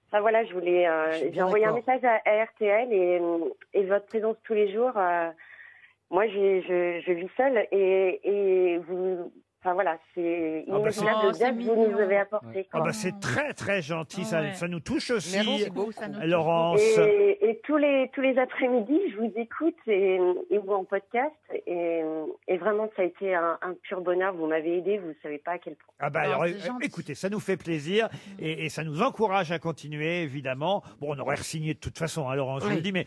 Enfin voilà, j'ai envoyé un message à RTL et votre présence tous les jours. Moi, je vis seule et vous. Enfin voilà, c'est inimaginable le bien que vous nous avez apporté. Ah bah c'est très très gentil, ça nous touche aussi, Merci beaucoup, ça nous touche. Laurence. Et tous les après-midi, je vous écoute et vous en podcast et vraiment ça a été un pur bonheur. Vous m'avez aidé, vous ne savez pas à quel point. Ah bah alors, écoutez, ça nous fait plaisir et ça nous encourage à continuer, évidemment. Bon, on aurait re-signé de toute façon, hein, Laurence, je vous le dis, mais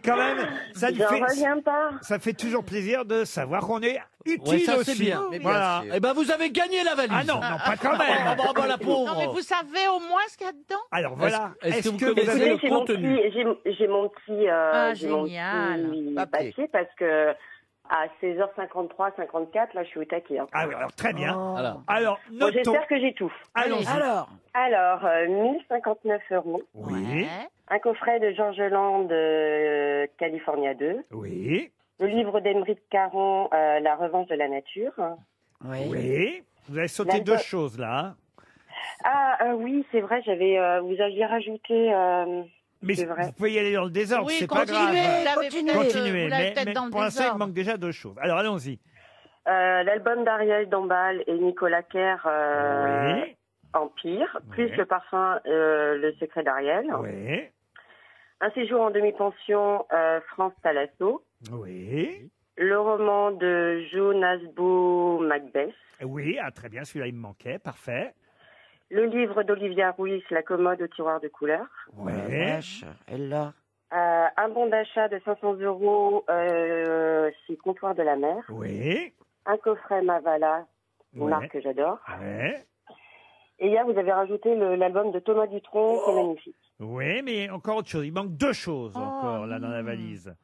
quand même, ça nous fait, reviens pas. ça fait toujours plaisir de savoir qu'on est utile Ouais, ça, aussi. c'est bien. Mais bien Voilà. sûr. Eh ben, vous avez gagné la valise. Ah non, pas quand même. Ah bah, la pauvre. Non, mais vous savez au moins ce qu'il y a dedans. Alors voilà. Est-ce que vous vous connaissez avez le contenu? J'ai mon petit Génial. papier parce que à 16h53, 54, là, je suis au taquet. Hein. Ah oui, alors très bien. Voilà. Alors, Bon, notons. j'espère que j'ai tout. Allons-y. Alors, 1059 euros. Oui. Un coffret de Georges Land, California 2. Oui. Le livre d'Émeric Caron, La revanche de la nature. Oui. Vous avez sauté deux choses là. Ah oui, c'est vrai, vous aviez rajouté. Mais c'est vrai. vous pouvez y aller dans le désordre, Oui, c'est pas grave. continuez. Continuez. Vous l'avez Mais peut-être dans le pour l'instant, il désordre. manque déjà deux choses. Alors allons-y. L'album d'Ariel Dombal et Nicolas Kerr, Empire, plus le parfum Le secret d'Ariel. Oui. Un séjour en demi-pension, France Talasso. Oui. Le roman de Jo Nasbo, Macbeth. Oui, très bien, celui-là il me manquait, parfait. Le livre d'Olivia Ruiz, La commode au tiroir de couleur. Oui. Elle l'a. Un bon d'achat de 500 euros chez Comptoir de la Mer. Oui. Un coffret Mavala, une Ouais. marque que j'adore. Oui. Et hier, vous avez rajouté l'album de Thomas Dutronc, qui est magnifique. Oui, mais encore autre chose. Il manque deux choses encore là dans la valise.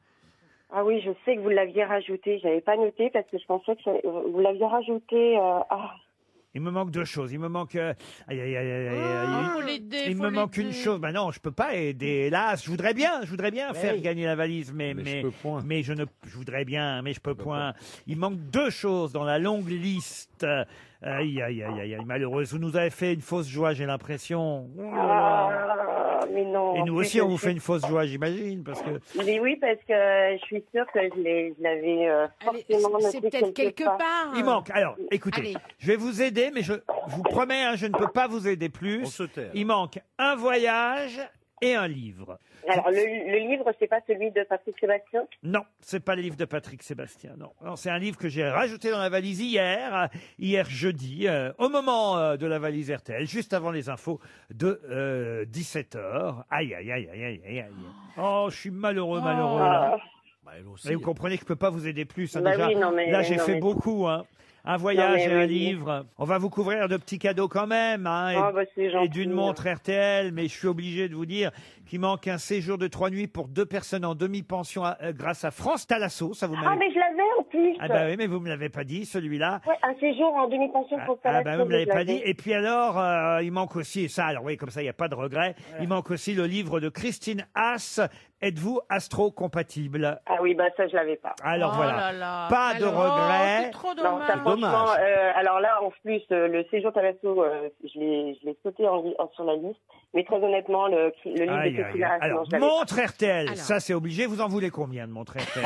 Ah oui, je sais que vous l'aviez rajouté. J'avais pas noté parce que je pensais que vous l'aviez rajouté. Il me manque deux choses. Il me manque. Aïe, aïe, aïe, aïe, aïe, faut l'aider, Il faut me manque l'aider. une chose. Bah non, je peux pas aider. Hélas, je voudrais bien faire oui. gagner la valise, mais je voudrais bien, mais je peux point. Il manque deux choses dans la longue liste. Aïe, aïe, aïe, aïe, aïe, malheureuse. Vous nous avez fait une fausse joie, j'ai l'impression. Oh là là. mais non. Et nous En aussi, plus, on vous fait une fausse joie, j'imagine, parce que... Mais oui, parce que je suis sûre que je l'avais forcément c'est noté peut-être quelque part. Il manque. Alors, écoutez, Allez. je vais vous aider, mais je vous promets, hein, je ne peux pas vous aider plus. On se tait. Il manque un voyage et un livre. Alors, le livre, c'est pas celui de Patrick Sébastien? Non, c'est pas le livre de Patrick Sébastien. Non, non, c'est un livre que j'ai rajouté dans la valise hier jeudi, au moment de la valise RTL, juste avant les infos de 17h. Aïe, aïe, aïe, aïe, aïe, aïe, aïe. Oh, je suis malheureux, là. Et vous comprenez que je peux pas vous aider plus. Hein, Bah déjà. oui, non, mais- Là, j'ai non, fait mais- beaucoup. Hein. Un voyage Non, mais et un oui. livre. On va vous couvrir de petits cadeaux quand même. Hein, et, Ah, bah, c'est gentil. et d'une montre RTL. Mais je suis obligé de vous dire qu'il manque un séjour de 3 nuits pour 2 personnes en demi-pension grâce à France Thalasso. Ça vous Ah, m'avez... mais je l'avais en plus. Ah bah oui, mais vous me l'avez pas dit, celui-là. Ouais, un séjour en demi-pension pour Ah Thalasso, bah vous me l'avez je pas l'avais. dit. Et puis alors, il manque aussi, et ça, alors oui, comme ça, il n'y a pas de regret, il manque aussi le livre de Christine Haas, Êtes-vous astro-compatible? Ah oui, bah ça, je l'avais pas. Alors Oh voilà, là là. pas de regret. c'est trop Non, dommage. ça, franchement, alors là, en plus, le séjour Thalasso, je l'ai sauté sur la liste. Mais très honnêtement, le livre Aïe, de aïe, Christine aïe. Haas, non, Alors, je l'avais montre pas. RTL, Alors. ça c'est obligé. Vous en voulez combien de montres RTL?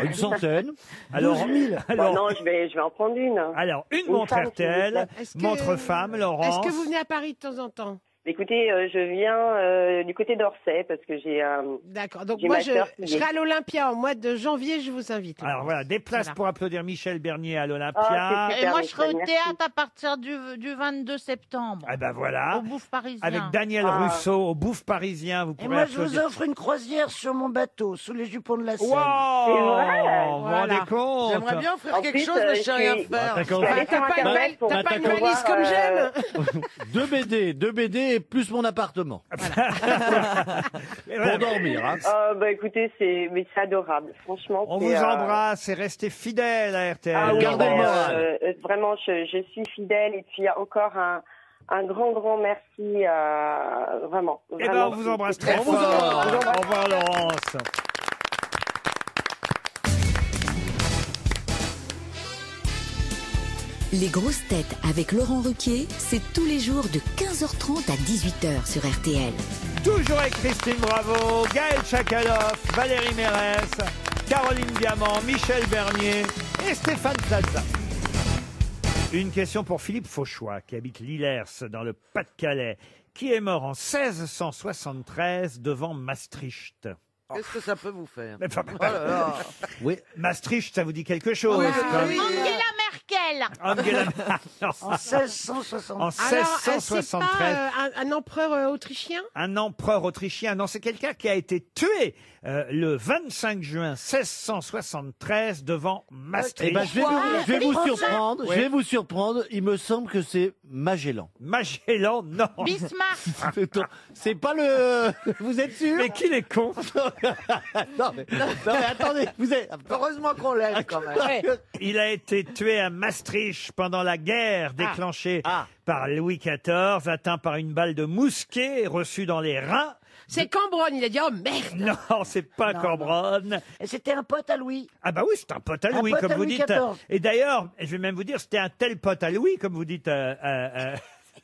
Une centaine. Alors, 12 000. alors- Bah non, je vais en prendre une. Alors, une Une montre femme, s'il vous RTL, plaît. Est-ce que- montre femme, Laurence. Est-ce que vous venez à Paris de temps en temps? Écoutez, je viens du côté d'Orsay parce que j'ai D'accord. Donc j'ai moi, ma je sœur qui serai est- à l'Olympia au mois de janvier. Je vous invite. Alors voilà, des places Voilà. pour applaudir Michel Bernier à Ah, l'Olympia. Et moi, je serai au théâtre à partir du 22 septembre. Ah ben voilà. Au Bouffe Parisien. Avec Daniel Ah. Russo au Bouffe Parisien, vous Et pourrez moi, je vous applaudir. offre une croisière sur mon bateau, sous les jupons de la Seine. Wow, C'est vrai. vous vous rendez compte? J'aimerais bien offrir En quelque plus, chose, mais je je sais rien suis- faire. D'accord. Je suis allée sur T'as pas une Internet val- pour t'as pas une voir, valise comme j'aime. 2 BD et plus mon appartement. Et voilà. Pour dormir. Hein. bah écoutez, c'est adorable, franchement. On c'est, vous embrasse et restez fidèles à RTL. Ah oui, Gardez le moral. vraiment, je suis fidèle et puis encore un grand merci, vraiment. Eh ben, vraiment, on vous c'est- embrasse c'est très On vous fort. embrasse. Au revoir, Laurence. Les grosses têtes avec Laurent Ruquier, c'est tous les jours de 15h30 à 18h sur RTL. Toujours avec Christine Bravo, Gaël Chakaloff, Valérie Mérès, Caroline Diamant, Michel Bernier et Stéphane Plaza. Une question pour Philippe Fauchois, qui habite Lillers, dans le Pas-de-Calais, qui est mort en 1673 devant Maastricht. Qu'est-ce que ça peut vous faire Mais pas- Oh là là. Oui, Maastricht, ça vous dit quelque chose Oui, comme- oui. Angela Merkel. Angela- Non. En 1660. En Alors, c'est 1673. pas un empereur autrichien? Un empereur autrichien. Non, c'est quelqu'un qui a été tué le 25 juin 1673 devant Maastricht. Eh ben, je vais vous surprendre. Oui. Je vais vous surprendre. Il me semble que c'est Magellan. Magellan, non. Bismarck. C'est pas le. Vous êtes sûr? Mais qu'il est con. non, mais attendez, vous êtes. Heureusement qu'on l'aime quand même. Il a été tué à Maastricht pendant la guerre déclenchée par Louis XIV, atteint par une balle de mousquet reçue dans les reins. C'est Cambronne. Il a dit oh merde. Non, c'est pas Non, Cambronne. Et c'était un pote à Louis. Ah bah oui, c'est un pote à Un Louis, pote comme à vous Louis dites. XIV. Et d'ailleurs, je vais même vous dire, c'était un tel pote à Louis, comme vous dites.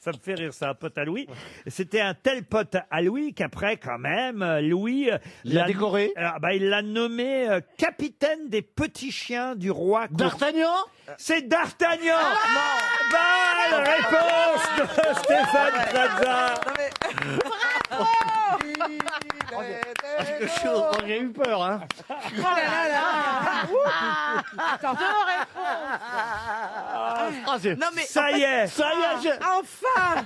Ça me fait rire, ça, un pote à Louis. C'était un tel pote à Louis qu'après, quand même, Louis... l'a décoré. Il l'a nommé capitaine des petits chiens du roi. D'Artagnan? C'est D'Artagnan. Bonne réponse de Stéphane Plaza. J'ai eu peur, hein. Oh là là là. Attends. Non, mais Ça y est. Ça y est, Enfin.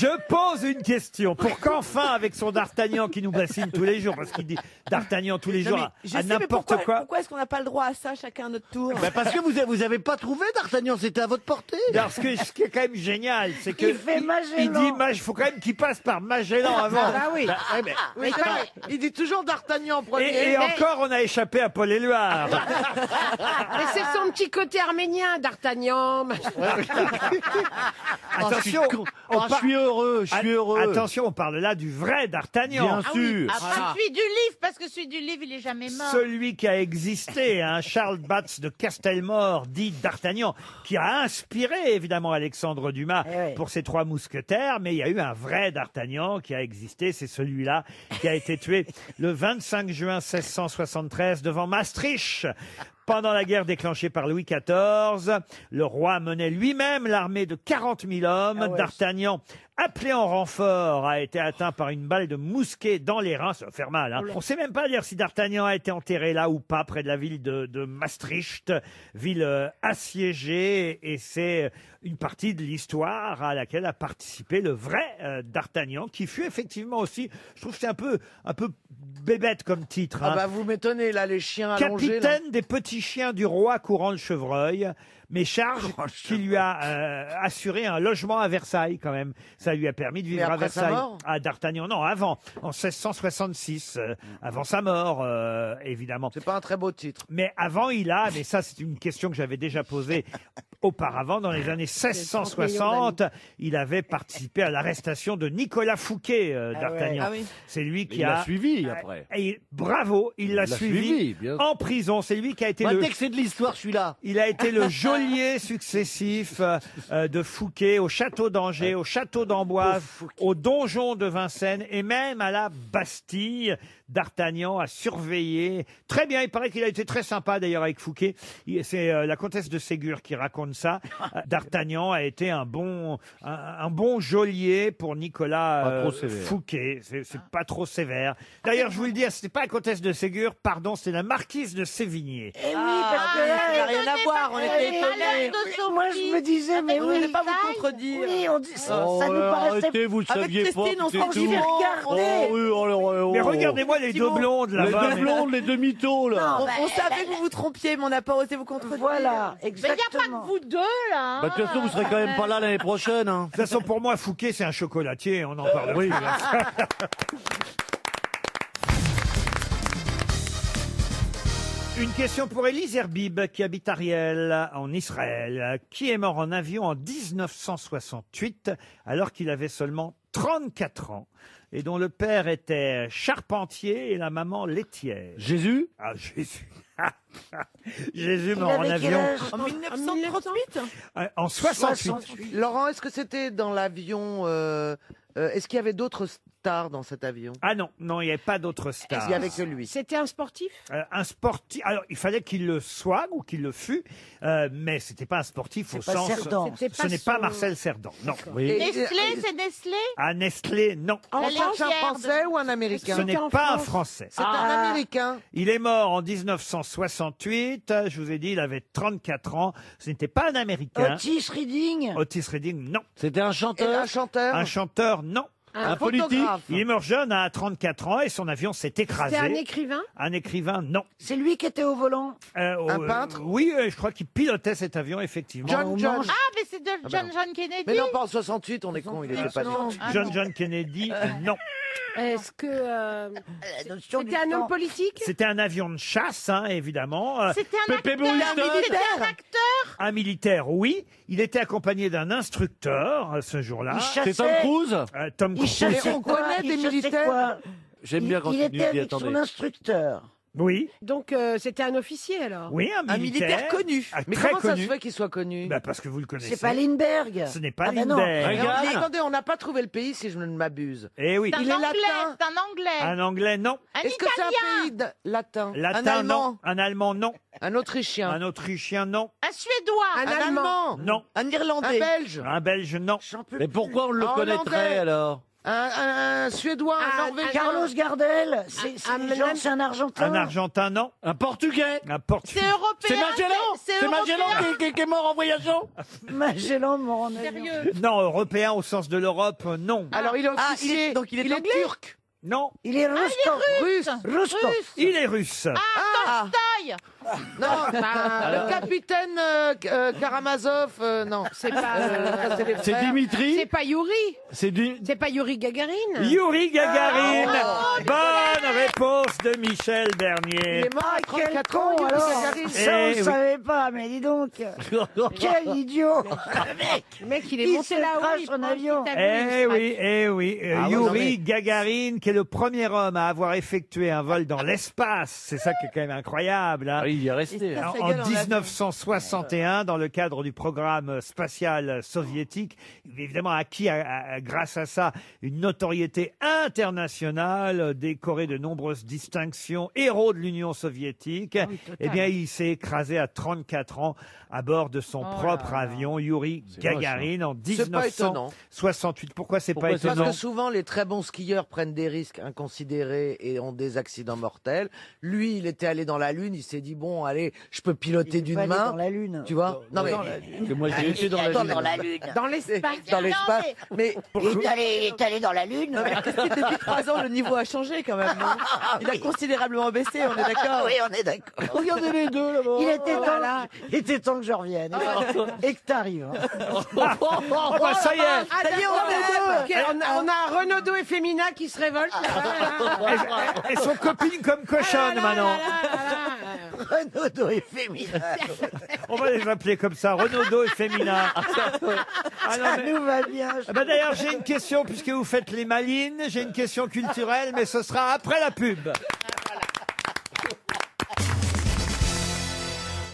Je pose une question pour qu'enfin, avec son D'Artagnan qui nous bassine tous les jours, parce qu'il dit D'Artagnan tous les Non, jours mais à je sais, mais n'importe pourquoi, quoi. Pourquoi est-ce qu'on n'a pas le droit à ça chacun à notre tour? Bah parce que vous avez pas trouvé D'Artagnan, c'était à votre portée. Parce que ce qui est quand même génial, c'est que Il fait Magellan. il dit il faut quand même qu'il passe par Magellan avant. Ah bah oui. Bah, ouais, mais- Oui, il dit toujours toujours d'Artagnan en premier. Et encore, on a échappé à Paul Éluard. Mais c'est son petit côté arménien, d'Artagnan. Attention, je suis heureux, je suis heureux. Attention, on parle là du vrai d'Artagnan. Bien sûr. Pas celui du livre, parce que celui du livre, il est jamais mort. Celui qui a existé, hein, Charles Batz de Castelmore, dit d'Artagnan, qui a inspiré évidemment Alexandre Dumas pour ses Trois Mousquetaires, mais il y a eu un vrai d'Artagnan qui a existé, c'est celui-là qui a été tué le 25 juin 1673 devant Maastricht. Pendant la guerre déclenchée par Louis XIV, le roi menait lui-même l'armée de 40 000 hommes. D'Artagnan, appelé en renfort, a été atteint par une balle de mousquet dans les reins. Ça va faire mal, hein. On ne sait même pas dire si d'Artagnan a été enterré là ou pas, près de la ville de Maastricht, ville assiégée. Et c'est une partie de l'histoire à laquelle a participé le vrai d'Artagnan, qui fut effectivement aussi, je trouve que c'est un peu bébête comme titre. Ah hein. bah vous m'étonnez, là, les chiens allongés. Capitaine des petits chiens du roi courant le chevreuil, mais charge qui lui a assuré un logement à Versailles quand même. Ça lui a permis de vivre à après sa Versailles. mort À d'Artagnan, non, avant, en 1666, avant sa mort, évidemment. C'est pas un très beau titre. Mais avant, mais ça c'est une question que j'avais déjà posée auparavant, dans les années 1660, il avait participé à l'arrestation de Nicolas Fouquet d'Artagnan. C'est lui qui il a l'a suivi après. Bravo, il l'a suivi bien. en prison. C'est lui qui a été Dès que c'est de l'histoire, je suis là. il a été le geôlier successif de Fouquet au château d'Angers, au château d'Amboise, au donjon de Vincennes et même à la Bastille. D'Artagnan a surveillé. Très bien, il paraît qu'il a été très sympa d'ailleurs avec Fouquet. C'est la comtesse de Ségur qui raconte ça. D'Artagnan a été un bon geôlier pour Nicolas Fouquet. C'est pas trop sévère. D'ailleurs, je vous le dis, c'était pas la comtesse de Ségur, pardon, c'est la marquise de Sévigné. Eh oui, parce que ça n'a rien à voir, on était étonnés. Moi, je me disais, mais On oui. ne pas vous contredire. Oui, on dit, ça nous paraissait... arrêtez, vous saviez pas. Christine, on tout s'en et dit, tout. regardez. Mais regardez-moi les deux blondes Les là-bas. deux blondes, les deux mythos là. On savait que vous vous trompiez, mais on n'a pas osé vous contredire. Voilà, Mais il n'y a pas que vous deux, là. Bah, de toute façon, vous serez quand même pas là l'année prochaine. Hein. De toute façon, pour moi, Fouquet, c'est un chocolatier. On en parle plus. Une question pour Élise Herbib, qui habite Ariel, en Israël, qui est mort en avion en 1968, alors qu'il avait seulement 34 ans, et dont le père était charpentier et la maman laitière. Jésus? Ah, Jésus. Jésus mort en avion En 1938 en 68. Laurent, est-ce que c'était dans l'avion est-ce qu'il y avait d'autres stars dans cet avion? Ah non, non, il n'y avait pas d'autres stars. Il n'y avait que lui. C'était un sportif? Un sportif. Alors, il fallait qu'il le soit ou qu'il le fût, mais c'était pas un sportif au pas sens. Cerdan. Ce n'est pas Marcel Cerdan, non. Nestlé, c'est Nestlé? À Nestlé, non. On cherche un Français ou un Américain? Ce n'est pas un Français. C'est un Américain. Il est mort en 1968. Je vous ai dit, il avait 34 ans. Ce n'était pas un Américain. Otis Redding. Otis Redding, non. C'était un Et chanteur? un chanteur? Un chanteur, non. Un politique? photographe. Il est mort jeune à 34 ans et son avion s'est écrasé. C'était un écrivain? Un écrivain, non. C'est lui qui était au volant. Un peintre? Oui, je crois qu'il pilotait cet avion, effectivement. John. Ah, mais c'est de John Kennedy. Mais non, pas en 68, on est con, il était pas né. John Kennedy, non. Est-ce que c'était un homme politique? C'était un avion de chasse, hein, évidemment. C'était un Pépé acteur. Boulston. C'était un acteur. Un militaire, oui. Il était accompagné d'un instructeur ce jour-là. C'est Tom Cruise? Tom Il Cruise. chassait on quoi? connaît Il des chassait militaires. quoi? J'aime bien quand Il tu était dis, avec son attendez. instructeur. Oui, Donc c'était un officier alors? oui, Un militaire connu. Mais très comment ça connu. se fait qu'il soit connu? Bah, parce que vous le connaissez. C'est pas Lindbergh. Ce n'est pas Ah bah non. Lindbergh. Reagan. Mais attendez, on n'a pas trouvé le pays si je ne m'abuse. Eh oui. C'est Il est un anglais. latin. C'est un anglais. Un anglais, non. Un Est-ce que c'est italien. un pays latin? Latin, Un Allemand. non. Un allemand, non. Un autrichien? Un autrichien, non. Un suédois. Un allemand? Non. Un Un Irlandais. belge? Un belge, non. Mais pourquoi on le Un connaîtrait Hollandais. alors? Un suédois? Un norvégien? Carlos Gardel. C'est un Argentin. Un argentin, non. Un portugais? Un portugais. C'est européen. C'est Magellan? C'est Magellan européen. qui est mort en voyageant? Magellan mort en avion. Sérieux. Non, européen au sens de l'Europe, non. Alors il est Ah, officier. donc il est anglais? turc. Non. Il est russe. Russe. Il est russe. Ah, Tolstoï. Non, le capitaine Karamazov, non. C'est pas. c'est les C'est frères. Dimitri. C'est pas Yuri. C'est pas Yuri Gagarine. Yuri Gagarine. Bonne réponse de Michel Bernier. Il est mort à Quel 34 ans, con Yuri alors. Gagarin. Ça, on Eh ne oui. savait pas, mais dis donc. Quel idiot. Le mec, il est Il monté se là-haut. crache il en prend un avion. petit avion, il se Oui. Ah ouais, Yuri non, mais- Gagarin, qui est le premier homme à avoir effectué un vol dans l'espace. C'est ça qui est quand même incroyable. Hein. Ah, il y est resté. Il hein. se En gueule en 1961, dans le cadre du programme spatial soviétique, évidemment acquis grâce à ça une notoriété internationale, décoré de nombreuses distinctions, héros de l'Union soviétique. Eh bien, il s'est écrasé à 34 ans à bord de son propre avion, Yuri Gagarin, en C'est pas étonnant. 1968. Pourquoi c'est pas Pourquoi c'est étonnant? Parce que souvent, les très bons skieurs prennent des risques inconsidérés et ont des accidents mortels. Lui, il était allé dans la Lune, il s'est dit, bon, allez, je peux piloter d'une Aller main. dans la lune. Tu vois? Non, mais. Que moi, j'ai été dans la Lune. Dans l'espace. Dans l'espace. Mais. Il est allé dans la lune. Depuis 3 ans, le niveau a changé quand même. Non il a considérablement baissé, on est d'accord. Oui, on est d'accord. Regardez les deux là-bas. Il était temps que je revienne. Et que t'arrives. Oh, bah, ça y est. Ah, Ça y est, on d'accord, ok, on a Renaudot et Femina qui se révoltent. Elles sont copines comme cochonnes maintenant. Renaudot et Féminin. On va les appeler comme ça, Renaudot et Femina. Ah non, Ça mais- nous va bien. Ah bah d'ailleurs, j'ai une question, puisque vous faites les malines, j'ai une question culturelle, mais ce sera après la pub.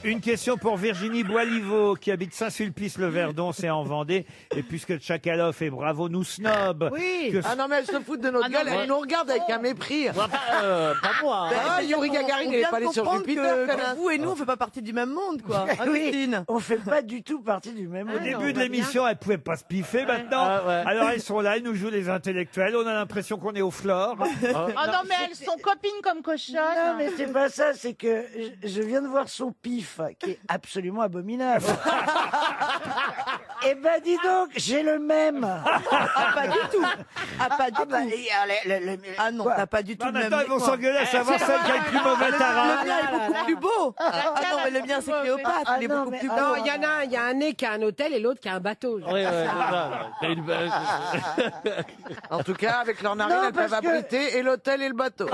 Une question pour Virginie Boiliveau, qui habite Saint-Sulpice-le-Verdon, c'est en Vendée. Et puisque Tchakalov et Bravo nous snob, Oui. que- Ah non, mais elle se fout de notre gueule, elle nous regarde avec un mépris. Pas moi. hein. Ah, Yuri Gagarin, il n'est pas allé sur Jupiter, que connasse. vous et nous, on fait pas partie du même monde, quoi. Hein, Oui, Christine on fait pas du tout partie du même au monde. début de l'émission, elles pouvaient pas se piffer. Maintenant, Ah ouais. alors elles sont là, elles nous jouent les intellectuels. On a l'impression qu'on est au flore. Oh non, mais elles sont copines comme cochonnes. Non, mais c'est pas ça, c'est que je viens de voir son pif, qui est absolument abominable. Eh ben, dis donc, j'ai le même. Ah, pas du tout. Ah, pas du Ah, bah, tout. Ah non, t'as pas du tout Non, le même. maintenant, ils vont quoi. s'engueuler à savoir celle qui a le plus mauvais Le tarin. mien est beaucoup plus beau. Ah non, mais le mien, c'est Cléopâtre. Ah Il est non, beaucoup mais- plus beau. Non, il y a un nez qui a un hôtel et l'autre qui a un bateau. Ouais, c'est ça. T'as une- En tout cas, avec leur narine, Non, elles peuvent parce que- abriter et l'hôtel et le bateau.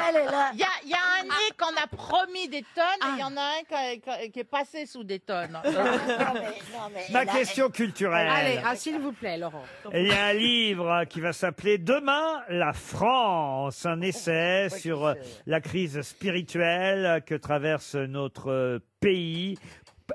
Elle est là. Il y a un nez qu'on a promis des tonnes et il y en a un qui est passé sous des tonnes. Ma question culturelle. Allez, s'il vous plaît, Laurent. Il y a un livre qui va s'appeler Demain, la France, un essai sur la crise spirituelle que traverse notre pays.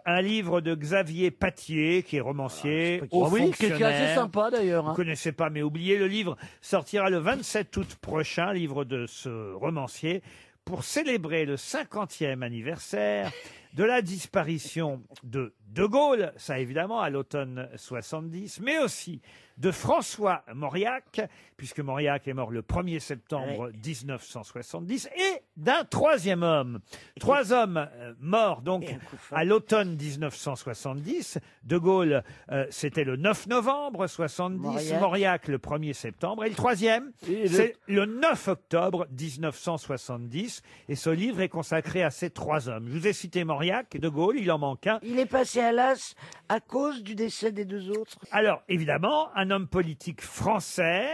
Un livre de Xavier Patier, qui est romancier, haut Ah oui, quelqu'un fonctionnaire. assez sympa d'ailleurs. Vous hein. connaissez pas, mais oubliez, le livre sortira le 27 août prochain, livre de ce romancier, pour célébrer le 50e anniversaire de la disparition de De Gaulle, ça évidemment à l'automne 70, mais aussi de François Mauriac, puisque Mauriac est mort le 1er septembre 1970, et d'un troisième homme. Trois hommes morts donc à l'automne 1970. De Gaulle, c'était le 9 novembre 70, Mauriac le 1er septembre, et le troisième, c'est le 9 octobre 1970, et ce livre est consacré à ces trois hommes. Je vous ai cité Mauriac, De Gaulle, il en manque un. Il est passé à l'as à cause du décès des deux autres. Alors, évidemment, un homme politique français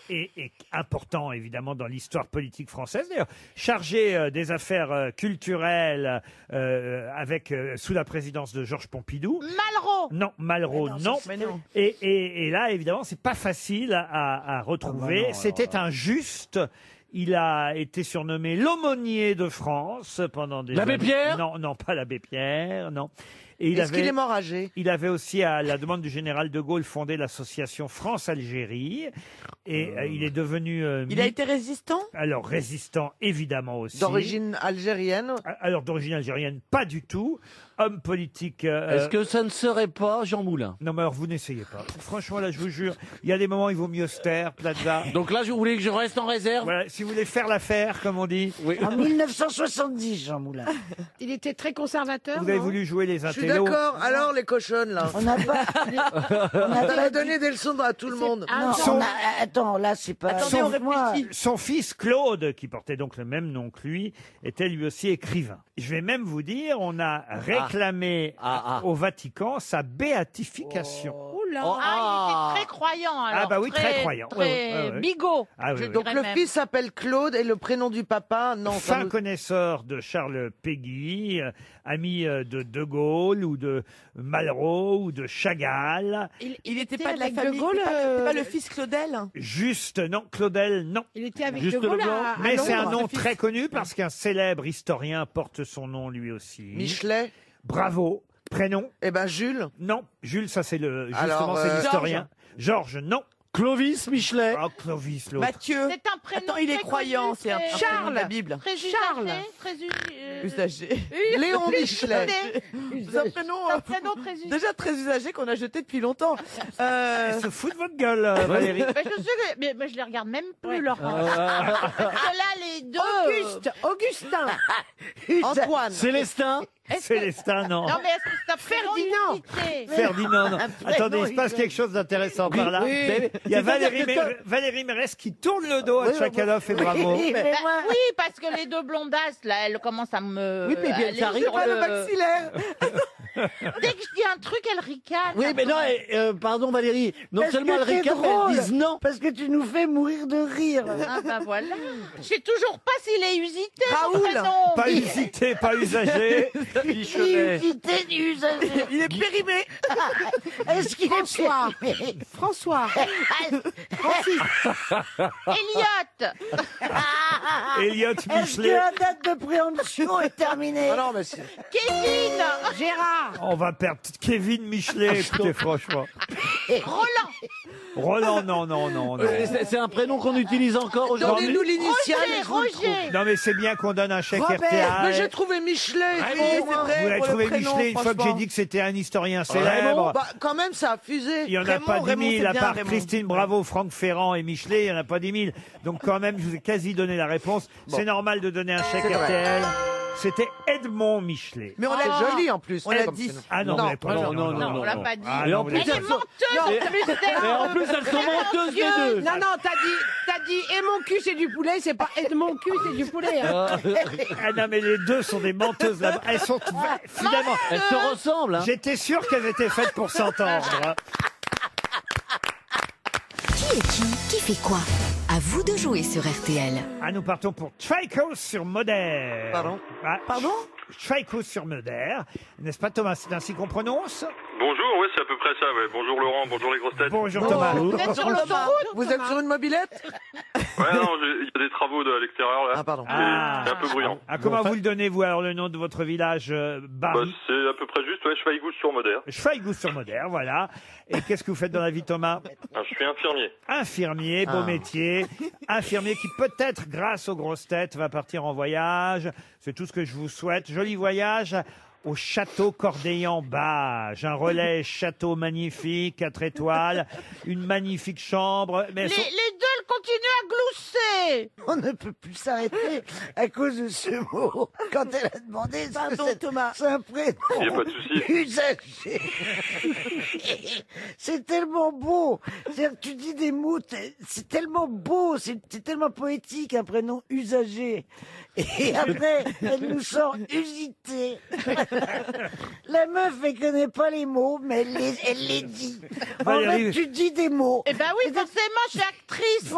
et important, évidemment, dans l'histoire politique française. D'ailleurs, chargé des affaires culturelles sous la présidence de Georges Pompidou. Malraux. Non, Malraux, non. Et là, évidemment, c'est pas facile à retrouver. C'était un juste. Il a été surnommé l'aumônier de France pendant des L'abbé années. Pierre ? Non, pas l'abbé Pierre, non. Et Est-ce qu'il est mort âgé? Il avait aussi, à la demande du général de Gaulle, fondé l'association France-Algérie. Et il est devenu... Il a été résistant? Alors, résistant, évidemment aussi. D'origine algérienne? Alors, d'origine algérienne, pas du tout. Homme politique... Est-ce que ça ne serait pas Jean Moulin? Non, mais alors, vous n'essayez pas. Franchement, là, je vous jure, il y a des moments où il vaut mieux se taire, Plaza. Donc là, je voulais que je reste en réserve. Voilà, si vous voulez faire l'affaire, comme on dit. Oui. En 1970, Jean Moulin. Il était très conservateur. Vous avez non voulu jouer les Je suis c'est l'eau. d'accord. Alors, les cochonnes, là. On n'a pas. On n'a Ça pas va donner des leçons à tout le monde. Non, attends, là, c'est pas. Attendez, on réfléchit. Son fils Claude, qui portait donc le même nom que lui, était lui aussi écrivain. Je vais même vous dire, on a réclamé au Vatican sa béatification. Il était très croyant, alors. Ah bah oui, très croyant. Très Ouais, ouais. bigot. Ah oui, oui. Donc le fils s'appelle Claude et le prénom du papa, non. ça Fin nous- connaisseur de Charles Péguy, ami de De Gaulle ou de Malraux ou de Chagall. Il était pas de la avec De famille, Gaulle, c'était pas le fils Claudel. Juste, non, Claudel, non. Il était avec Juste De Gaulle Leblanc. à Mais c'est un Londres. nom très connu parce qu'un célèbre historien porte son nom lui aussi. Michelet. Bravo. Prénom? Eh ben Jules. Non. Jules, ça c'est le, justement, Alors, c'est l'historien. Georges, non. Clovis, Michelet. Oh, Clovis, l'autre. Mathieu. C'est un prénom. Attends, il est très croyant, connu, c'est un prénom de Charles. la Bible. Très Charles. usagé, Usagé. Léon Michelet. C'est un prénom, C'est un prénom très usagé. déjà très usagé qu'on a jeté depuis longtemps. Elle se fout de votre gueule, Valérie. Mais je sais que, mais je les regarde même plus, Laurent. Parce que là, les deux. Augustin. Antoine. Célestin. Célestin, non. Non, mais est-ce que c'est un prénom usité Ferdinand, non. Attendez, il se passe quelque chose d'intéressant par là. oui. Il y a C'est-à-dire que Valérie Mérès qui tourne le dos à Tchakaloff et Bravo. Oui, mais Bah, moi- oui, parce que les deux blondasses, là, elles commencent à me. Oui, mais bien, aller ça arrive sur pas le le- maxillaire. Dès que je dis un truc, elles ricanent. Oui, mais non, pardon Valérie, non Parce seulement que elles t'es ricanent, mais drôle. elles disent non. Parce que tu nous fais mourir de rire. Ah bah voilà. Je sais toujours pas s'il est usité. Raoul. Mon prénom. Pas usité, pas usagé. Michelet. Usité du usagé. Il est périmé. Est-ce qu'il François. est périmé François. Elliot. Elliot Est-ce que Michelet. la date de préemption est terminée? Ah non, mais c'est- Kevin. Gérard. On va perdre Kevin Michelet, écoutez, franchement. Roland. Roland, non, non, non, non. C'est un prénom qu'on utilise encore aujourd'hui. Donnez-nous l'initiale. Roger. et je vous le trouve. Roger. Non, mais c'est bien qu'on donne un chèque Mais RTL. j'ai trouvé Michelet. Oui, c'est Vous vrai. avez pour le trouvé prénom, Michelet une fois que j'ai franchement. dit que c'était un historien Raymond, célèbre. bah, quand même, ça a fusé. Il n'y en a Raymond, pas 10 Raymond, 000, c'est à bien, part Raymond. Christine Bravo, Franck Ferrand et Michelet, il n'y en a pas 10 000. Donc quand même, je vous ai quasi donné la réponse. C'est normal de donner un chèque C'est vrai. RTL. C'était Edmond Michelet. Mais on C'est l'a joli en plus. On l'a comme dit. prénom. Ah non, Non, vous l'avez pas non, dit, non, Non, on l'a pas dit. Ah Et non, en vous plus, l'avez Elle est dit. menteuse en plus. Et en plus, elles sont menteuses les deux. Non, non, t'as dit et mon cul c'est du poulet, c'est pas et mon cul c'est du poulet. Hein. Ah non, mais les deux sont des menteuses là-bas. Elles sont finalement. Elles se ressemblent. Hein. J'étais sûr qu'elles étaient faites pour s'entendre. Qui est qui fait quoi? À vous de jouer sur RTL. Ah, nous partons pour Tchaïkos sur Moder. Pardon Pardon Tchaïkos sur Moder. N'est-ce pas, Thomas? C'est ainsi qu'on prononce? Bonjour, oui, c'est à peu près ça. Ouais. Bonjour Laurent, bonjour les grosses têtes. Bonjour Thomas. Vous êtes sur l'autoroute? Vous êtes sur une mobilette? Ouais, non, il y a des travaux à l'extérieur là. Ah, pardon. C'est un peu bruyant. Ah, comment vous le donnez, vous, alors, le nom de votre village Bah, c'est à peu près juste, ouais, Schweigous-sur-Moder. Schweigous-sur-Moder, voilà. Et qu'est-ce que vous faites dans la vie, Thomas? Je suis infirmier. Infirmier, beau Ah. métier. Infirmier qui, peut-être, grâce aux grosses têtes, va partir en voyage. C'est tout ce que je vous souhaite. Joli voyage au château Cordeillan-Bage. Un relais château magnifique, 4 étoiles, une magnifique chambre. Mais Les deux, elles continuent à glousser. On ne peut plus s'arrêter à cause de ce mot. Quand elle a demandé ce que Pardon, c'est Thomas. c'est un prénom Il y a pas de souci. usagé. C'est tellement beau. C'est-à-dire que tu dis des mots, c'est tellement beau, c'est tellement poétique un prénom usagé. Et après, elle nous sort usité. La meuf, elle connaît pas les mots, mais elle les dit. En Valérie- fait, tu dis des mots. Eh ben oui, forcément, je suis actrice.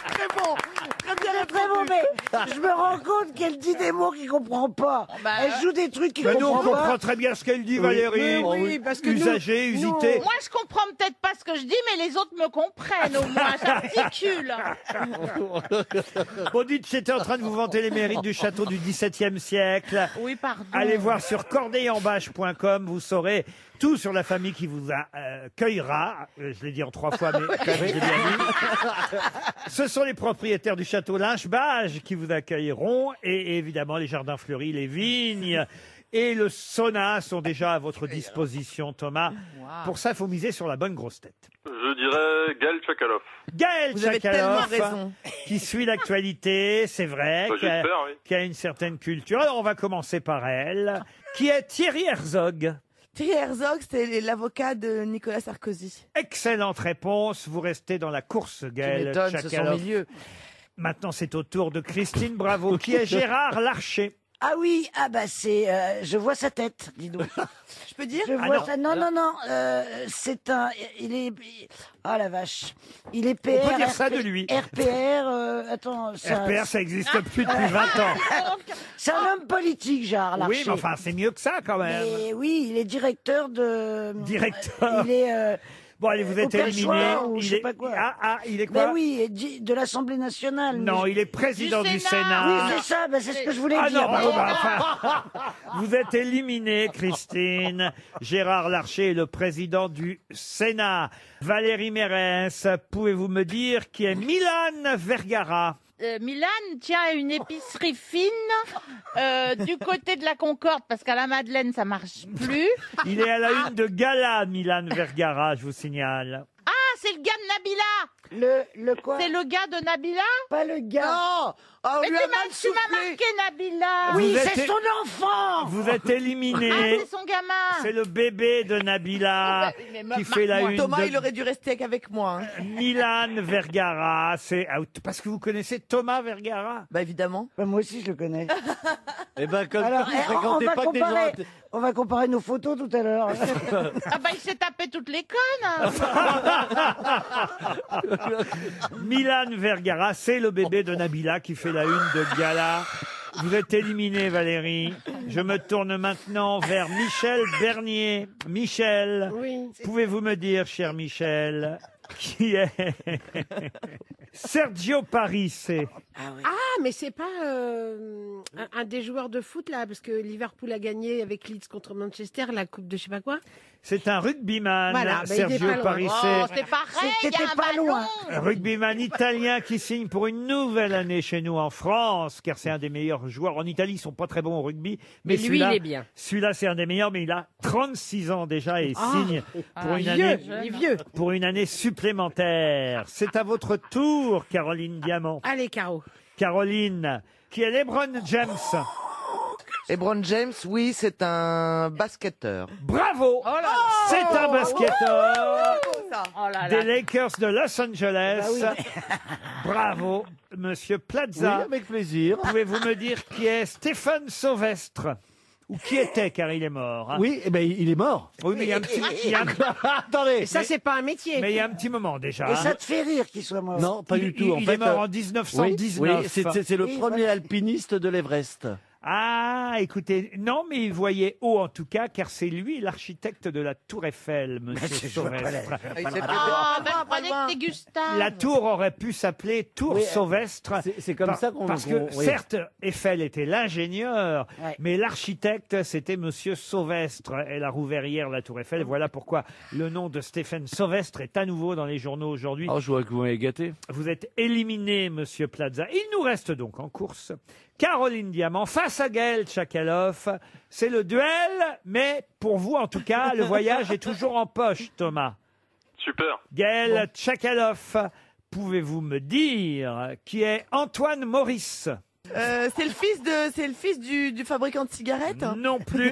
Très bon. Très bien C'est très bon, mais je me rends compte qu'elle dit des mots qu'elle comprend pas. Elle joue des trucs qu'elle Mais nous, on comprend pas. comprend très bien ce qu'elle dit, Valérie. Oui, parce que nous- Usagé, usité. Moi, je comprends peut-être pas ce que je dis, mais les autres me comprennent au moins. J'articule. Bon, dites, j'étais en train de vous vanter les mérites du château du XVIIe siècle. Oui, pardon. Allez voir sur cordeillenbâche.com, vous saurez tout sur la famille qui vous accueillera. Je l'ai dit en 3 fois, mais quand même, je l'ai bien dit. Ce sont les propriétaires du château Lynch-Bâge qui vous accueilleront, et évidemment les jardins fleuris, les vignes. et le sauna sont déjà à votre disposition, Thomas. Pour ça, il faut miser sur la bonne grosse tête. Je dirais Gaël Tchakaloff. Gaël Vous avez tellement Tchakaloff, raison. qui suit l'actualité, c'est vrai, Bah, j'espère, oui. qui a une certaine culture. Alors, on va commencer par elle, qui est Thierry Herzog. Thierry Herzog, c'est l'avocat de Nicolas Sarkozy. Excellente réponse. Vous restez dans la course, Gaël m'étonnes, c'est son Tchakaloff. milieu. Maintenant, c'est au tour de Christine Bravo, qui est Gérard Larcher. Ah oui, ah bah c'est, je vois sa tête, dis donc. Je peux dire Je vois ça. Non, non, non. C'est un. Il est. Ah la vache. Il est PR. On peut dire ça de lui. RPR. Attends. RPR, ça existe plus depuis 20 ans. C'est un homme politique, Gérard Larcher. Oui, mais enfin, c'est mieux que ça quand même. Mais oui, il est directeur de. Directeur. Il est. Bon, allez, vous êtes au perchoir, éliminé. ou je sais pas quoi. Il est quoi? Ben oui, de l'Assemblée nationale. Non, il est président du Sénat. Oui, c'est ça, ben c'est ce que je voulais Ah dire. non, enfin, vous êtes éliminé, Christine. Gérard Larcher est le président du Sénat. Valérie Mérès, pouvez-vous me dire qui est Milan Vergara? Milan tient à une épicerie fine du côté de la Concorde parce qu'à la Madeleine ça marche plus. Il est à la une de Gala, Milan Vergara, je vous signale. Ah, c'est le gars de Nabila. Le quoi? C'est le gars de Nabila? Pas le gars. Non. Oh, Mais lui a mal tu m'as marqué Nabila. Oui, Vous c'est êtes- son enfant. Vous êtes éliminé. Ah, c'est son gamin. C'est le bébé de Nabila Mais qui fait la une Thomas, de il aurait dû rester qu'avec moi. hein. Milan Vergara. C'est parce que vous connaissez Thomas Vergara. Bah évidemment. Ben, moi aussi, je le connais. Eh ben, comme Alors, vous on fréquentez va pas que des gens... comparer. On va comparer nos photos tout à l'heure. Ah bah il s'est tapé toutes les connes. Milan Vergara, c'est le bébé de Nabila qui fait la une de Gala. Vous êtes éliminé, Valérie. Je me tourne maintenant vers Michel Bernier. Michel, Oui. pouvez-vous me dire, cher Michel, qui est Sergio Parisse? Ah, mais c'est pas un des joueurs de foot, là, parce que Liverpool a gagné avec Leeds contre Manchester, la coupe de je sais pas quoi. C'est un rugbyman, Voilà, bah, il était Sergio pas loin. Parisse. Oh, c'est pareil, il y C'était a un pas ballon. loin. Un rugbyman italien qui signe pour une nouvelle année chez nous en France, car c'est un des meilleurs joueurs. En Italie, ils sont pas très bons au rugby, mais Mais lui, celui-là, il est bien. Celui-là, c'est un des meilleurs, mais il a 36 ans déjà et il signe pour une vieux, année, il est vieux. pour une année supplémentaire. C'est à votre tour, Caroline Diamant. Allez, Caro. Caroline, qui est LeBron James. LeBron James, oui, c'est un basketteur. Bravo! Oh là là. C'est un basketteur Oh là des là. Lakers de Los Angeles. Bah Bravo, Monsieur Oui, Plaza. avec plaisir. Pouvez-vous me dire qui est Stéphane Sauvestre? Ou qui était, car il est mort. hein. Oui, eh ben, il est mort. Oui, mais il y a un petit, il y a un- Attendez. Et ça, c'est pas un métier. mais il y a un petit moment déjà. Et hein. ça te fait rire qu'il soit mort. Non, pas il, du tout. il- En il fait, est mort en oui, 1919. oui, c'est le Oui, premier voilà. alpiniste de l'Everest. Ah, écoutez, non, mais il voyait haut en tout cas, car c'est lui l'architecte de la Tour Eiffel, Monsieur Sauvestre. Ah, ben je croyais que c'était Gustave. La tour aurait pu s'appeler Tour Oui, Sauvestre. c'est comme ça qu'on... Parce que, oui. certes, Eiffel était l'ingénieur, Ouais. mais l'architecte, c'était Monsieur Sauvestre. Elle a rouvert hier la Tour Eiffel. Voilà pourquoi le nom de Stéphane Sauvestre est à nouveau dans les journaux aujourd'hui. Oh, je vois que vous m'avez gâté. Vous êtes éliminé, Monsieur Plaza. Il nous reste donc en course Caroline Diamant face à Gaël Tchakaloff. C'est le duel, mais pour vous, en tout cas, le voyage est toujours en poche, Thomas. Super. Gaël Tchakaloff, pouvez-vous me dire qui est Antoine Maurice? C'est le fils du fabricant de cigarettes. Non plus.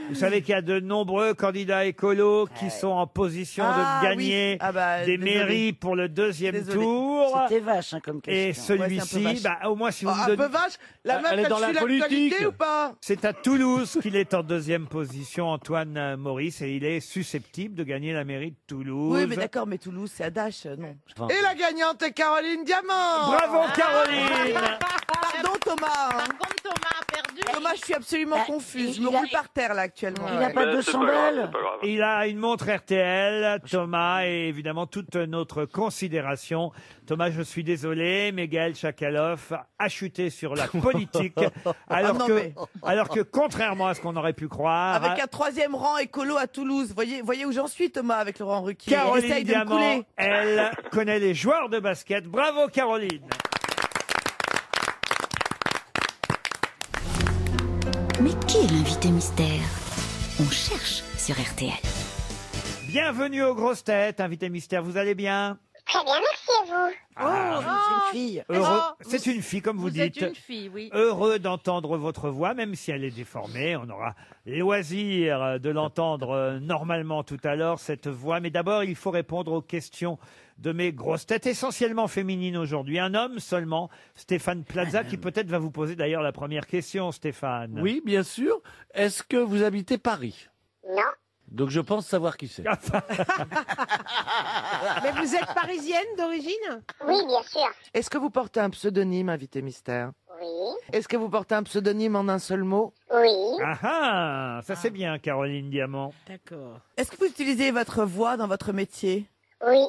Vous savez qu'il y a de nombreux candidats écolos qui sont en position Ah, de gagner oui. Ah bah, des désolé. mairies pour le deuxième Désolé. tour. C'était vache hein, comme Et question. Ouais, c'est un peu celui-ci, vache. bah, au moins si vous Oh, me un donnez... peu vache. La meuf, Elle est elle dans suit la l'actualité politique. ou pas? C'est à Toulouse qu'il est en deuxième position, Antoine Maurice, et il est susceptible de gagner la mairie de Toulouse. Oui, mais d'accord, mais Toulouse, c'est à Dash, non. Enfin, Et la gagnante est Caroline Diamant. Bravo Caroline. Pardon Thomas. hein. Par contre, Thomas a perdu. Thomas, je suis absolument Bah, confuse. Je il me a- roule par terre là actuellement. Il n'a pas Mais c'est 200 pas grave, balles. c'est pas grave. Il a une montre RTL, Thomas, et évidemment toute notre considération. Thomas, je suis désolé, mais Gaël Tchakaloff a chuté sur la politique, alors, Ah non, que, mais- alors que, contrairement à ce qu'on aurait pu croire, Avec un troisième rang écolo à Toulouse. Voyez où j'en suis, Thomas, avec Laurent Ruquier. Caroline Essaye de me Diamant, couler. elle, connaît les joueurs de basket. Bravo Caroline. Mais qui est l'invité mystère? On cherche sur RTL. Bienvenue aux grosses têtes, invité mystère, vous allez bien? Très bien, merci à vous. C'est une fille. Heureux, c'est une fille, comme vous dites. êtes une fille, oui. Heureux d'entendre votre voix, même si elle est déformée. On aura loisir de l'entendre normalement tout à l'heure, cette voix. Mais d'abord, il faut répondre aux questions de mes grosses têtes, essentiellement féminines aujourd'hui. Un homme seulement, Stéphane Plaza, qui peut-être va vous poser d'ailleurs la première question, Stéphane. Oui, bien sûr. Est-ce que vous habitez Paris? Non. Donc je pense savoir qui c'est. Mais vous êtes parisienne d'origine? Oui, bien sûr. Est-ce que vous portez un pseudonyme, invité mystère? Oui. Est-ce que vous portez un pseudonyme en un seul mot? Oui. Ah ah, ça c'est bien, Caroline Diamant. D'accord. Est-ce que vous utilisez votre voix dans votre métier? Oui.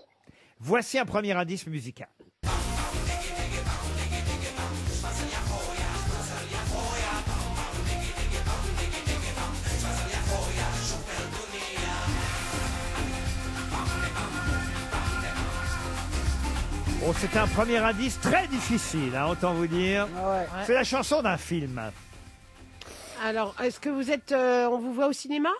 Voici un premier indice musical. Oh, c'est un premier indice très difficile, hein, autant vous dire. C'est la chanson d'un film. Alors, est-ce que vous êtes... on vous voit au cinéma?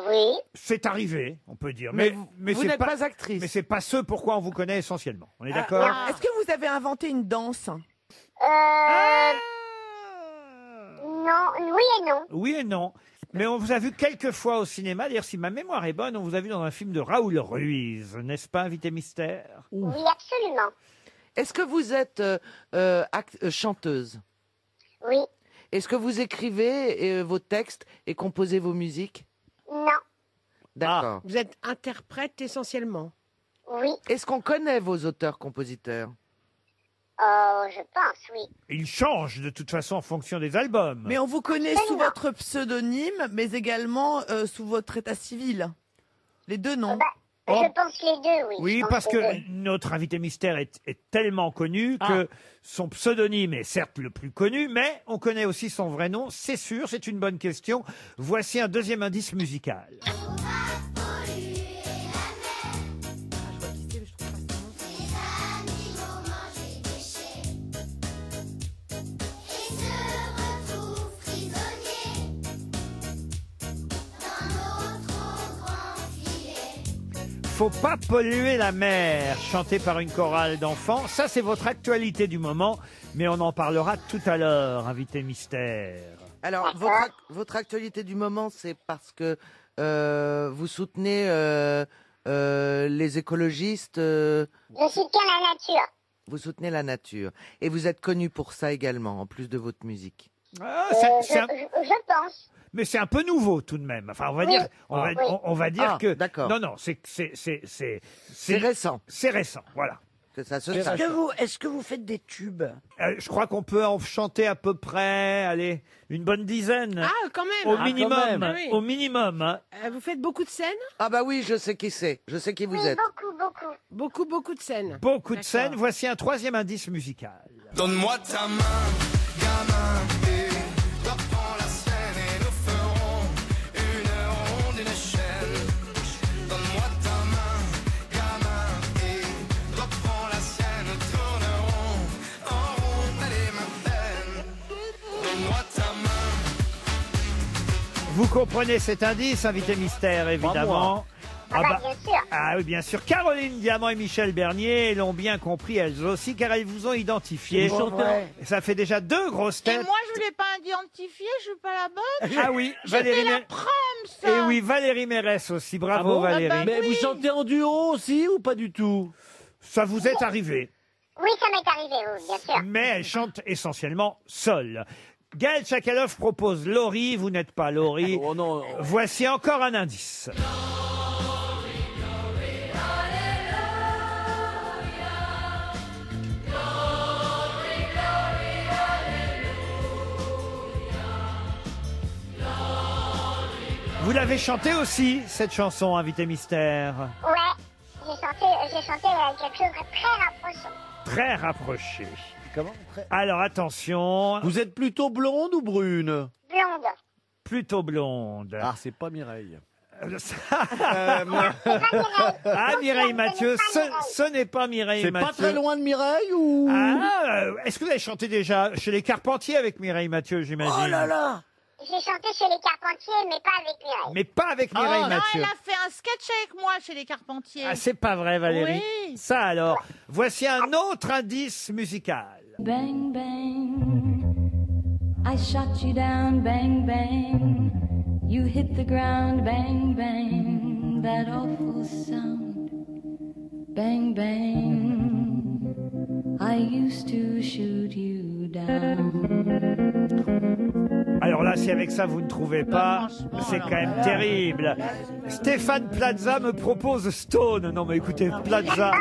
Oui. C'est arrivé, on peut dire. Mais vous c'est n'êtes pas actrice. Mais c'est pas ce pourquoi on vous connaît essentiellement. On est d'accord? Est-ce que vous avez inventé une danse? Non, oui et non. Oui et non. Mais on vous a vu quelques fois au cinéma. D'ailleurs, si ma mémoire est bonne, on vous a vu dans un film de Raoul Ruiz. N'est-ce pas, invité mystère? Oui, absolument. Est-ce que vous êtes chanteuse? Oui. Est-ce que vous écrivez vos textes et composez vos musiques? Non. D'accord. Vous êtes interprète essentiellement? Oui. Est-ce qu'on connaît vos auteurs-compositeurs? Je pense, oui. Il change de toute façon en fonction des albums. Mais on vous connaît sous votre pseudonyme, mais également sous votre état civil. Les deux, non? Je pense les deux, oui. Oui, Je pense parce les que deux. notre invité mystère est tellement connu que son pseudonyme est certes le plus connu, mais on connaît aussi son vrai nom, c'est sûr, c'est une bonne question. Voici un deuxième indice musical. Faut pas polluer la mer, chanté par une chorale d'enfants. Ça, c'est votre actualité du moment, mais on en parlera tout à l'heure, invité mystère. Alors, votre actualité du moment, c'est parce que vous soutenez les écologistes. Je soutiens la nature. Vous soutenez la nature. Et vous êtes connu pour ça également, en plus de votre musique. Ah, Je pense. Mais c'est un peu nouveau tout de même. Enfin, on va Oui. dire, on va dire que. D'accord. Non, c'est récent. C'est récent, voilà. Que ça se Est-ce sache. que vous faites des tubes? Je crois qu'on peut en chanter à peu près, allez, une bonne dizaine. Ah, quand même. Au minimum, quand même. Oui. au minimum. Hein. Vous faites beaucoup de scènes? Ah bah oui, je sais qui c'est. Je sais qui vous Oui, êtes. beaucoup De scènes. Beaucoup de scènes. Voici un troisième indice musical. Donne-moi ta main, gamin, et reprends la scène et nous ferons une ronde, une chaîne. Donne-moi ta main, gamin, et reprends la scène, tournerons en rond, allez ma peine. Donne-moi ta main. Vous comprenez cet indice, invité mystère, évidemment. Ah bah, bien sûr. Ah oui, bien sûr. Caroline Diamant et Michel Bernier l'ont bien compris, elles aussi, car elles vous ont identifié. Ça fait déjà 2 grosses Et têtes. moi, je ne l'ai pas identifié, je suis pas la bonne. Ah oui, C'était Valérie la Mé- prome, ça. Et oui, Valérie Mérès aussi. Bravo, Ah bon Valérie. Mais vous chantez en duo aussi ou pas du tout? Ça vous est arrivé. Oui, ça m'est arrivé, oui, bien sûr. Mais elle chante essentiellement seule. Gaël Tchakaloff propose Laurie, vous n'êtes pas Laurie. Oh non. Voici encore un indice. Vous l'avez chanté aussi, cette chanson, invité mystère. Ouais, j'ai chanté quelque chose de très rapprochant. Très rapproché. Comment? Alors attention. Vous êtes plutôt blonde ou brune? Blonde. Plutôt blonde. Ah, c'est pas Mireille. Ah, Mireille Mathieu, ce n'est pas Mireille C'est Mathieu. pas très loin de Mireille ou? Ah, est-ce que vous avez chanté déjà chez les Carpentiers avec Mireille Mathieu, j'imagine? Oh là là! J'ai chanté chez les Carpentiers, mais pas avec Mireille. Mais pas avec Mireille Non, Mathieu. elle a fait un sketch avec moi chez les Carpentiers. Ah, c'est pas vrai, Valérie. Oui. Ça alors. Voici un autre indice musical. Bang, bang. I shot you down, bang, bang. You hit the ground, bang, bang. That awful sound. Bang, bang. I used to shoot you down. Alors là, si avec ça vous ne trouvez pas, c'est quand même terrible. Stéphane Plaza me propose Stone. Non mais écoutez, Plaza.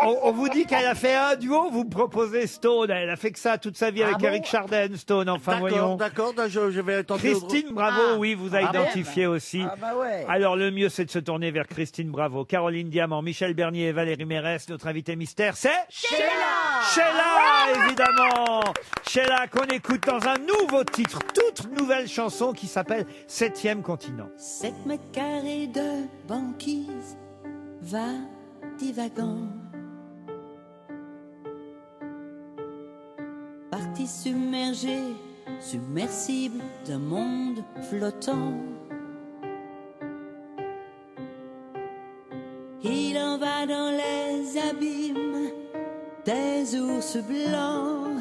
On vous dit qu'elle a fait un duo, vous me proposez Stone. Elle a fait que ça toute sa vie avec Eric Chardin, Stone. Enfin, voyons. D'accord, je vais tenter. Christine Bravo, oui, vous a identifié aussi. Ah bah ouais. Alors le mieux, c'est de se tourner vers Christine Bravo, Caroline Diamant, Michel Bernier et Valérie Mérès. Notre invité mystère, c'est Sheila, évidemment. Sheila, qu'on écoute dans un nouveau titre, toute nouvelle chanson qui s'appelle 7e continent. 7 mètres carrés de banquise, va divagant. Partie submergée, submersible d'un monde flottant. Il en va dans les abîmes des ours blancs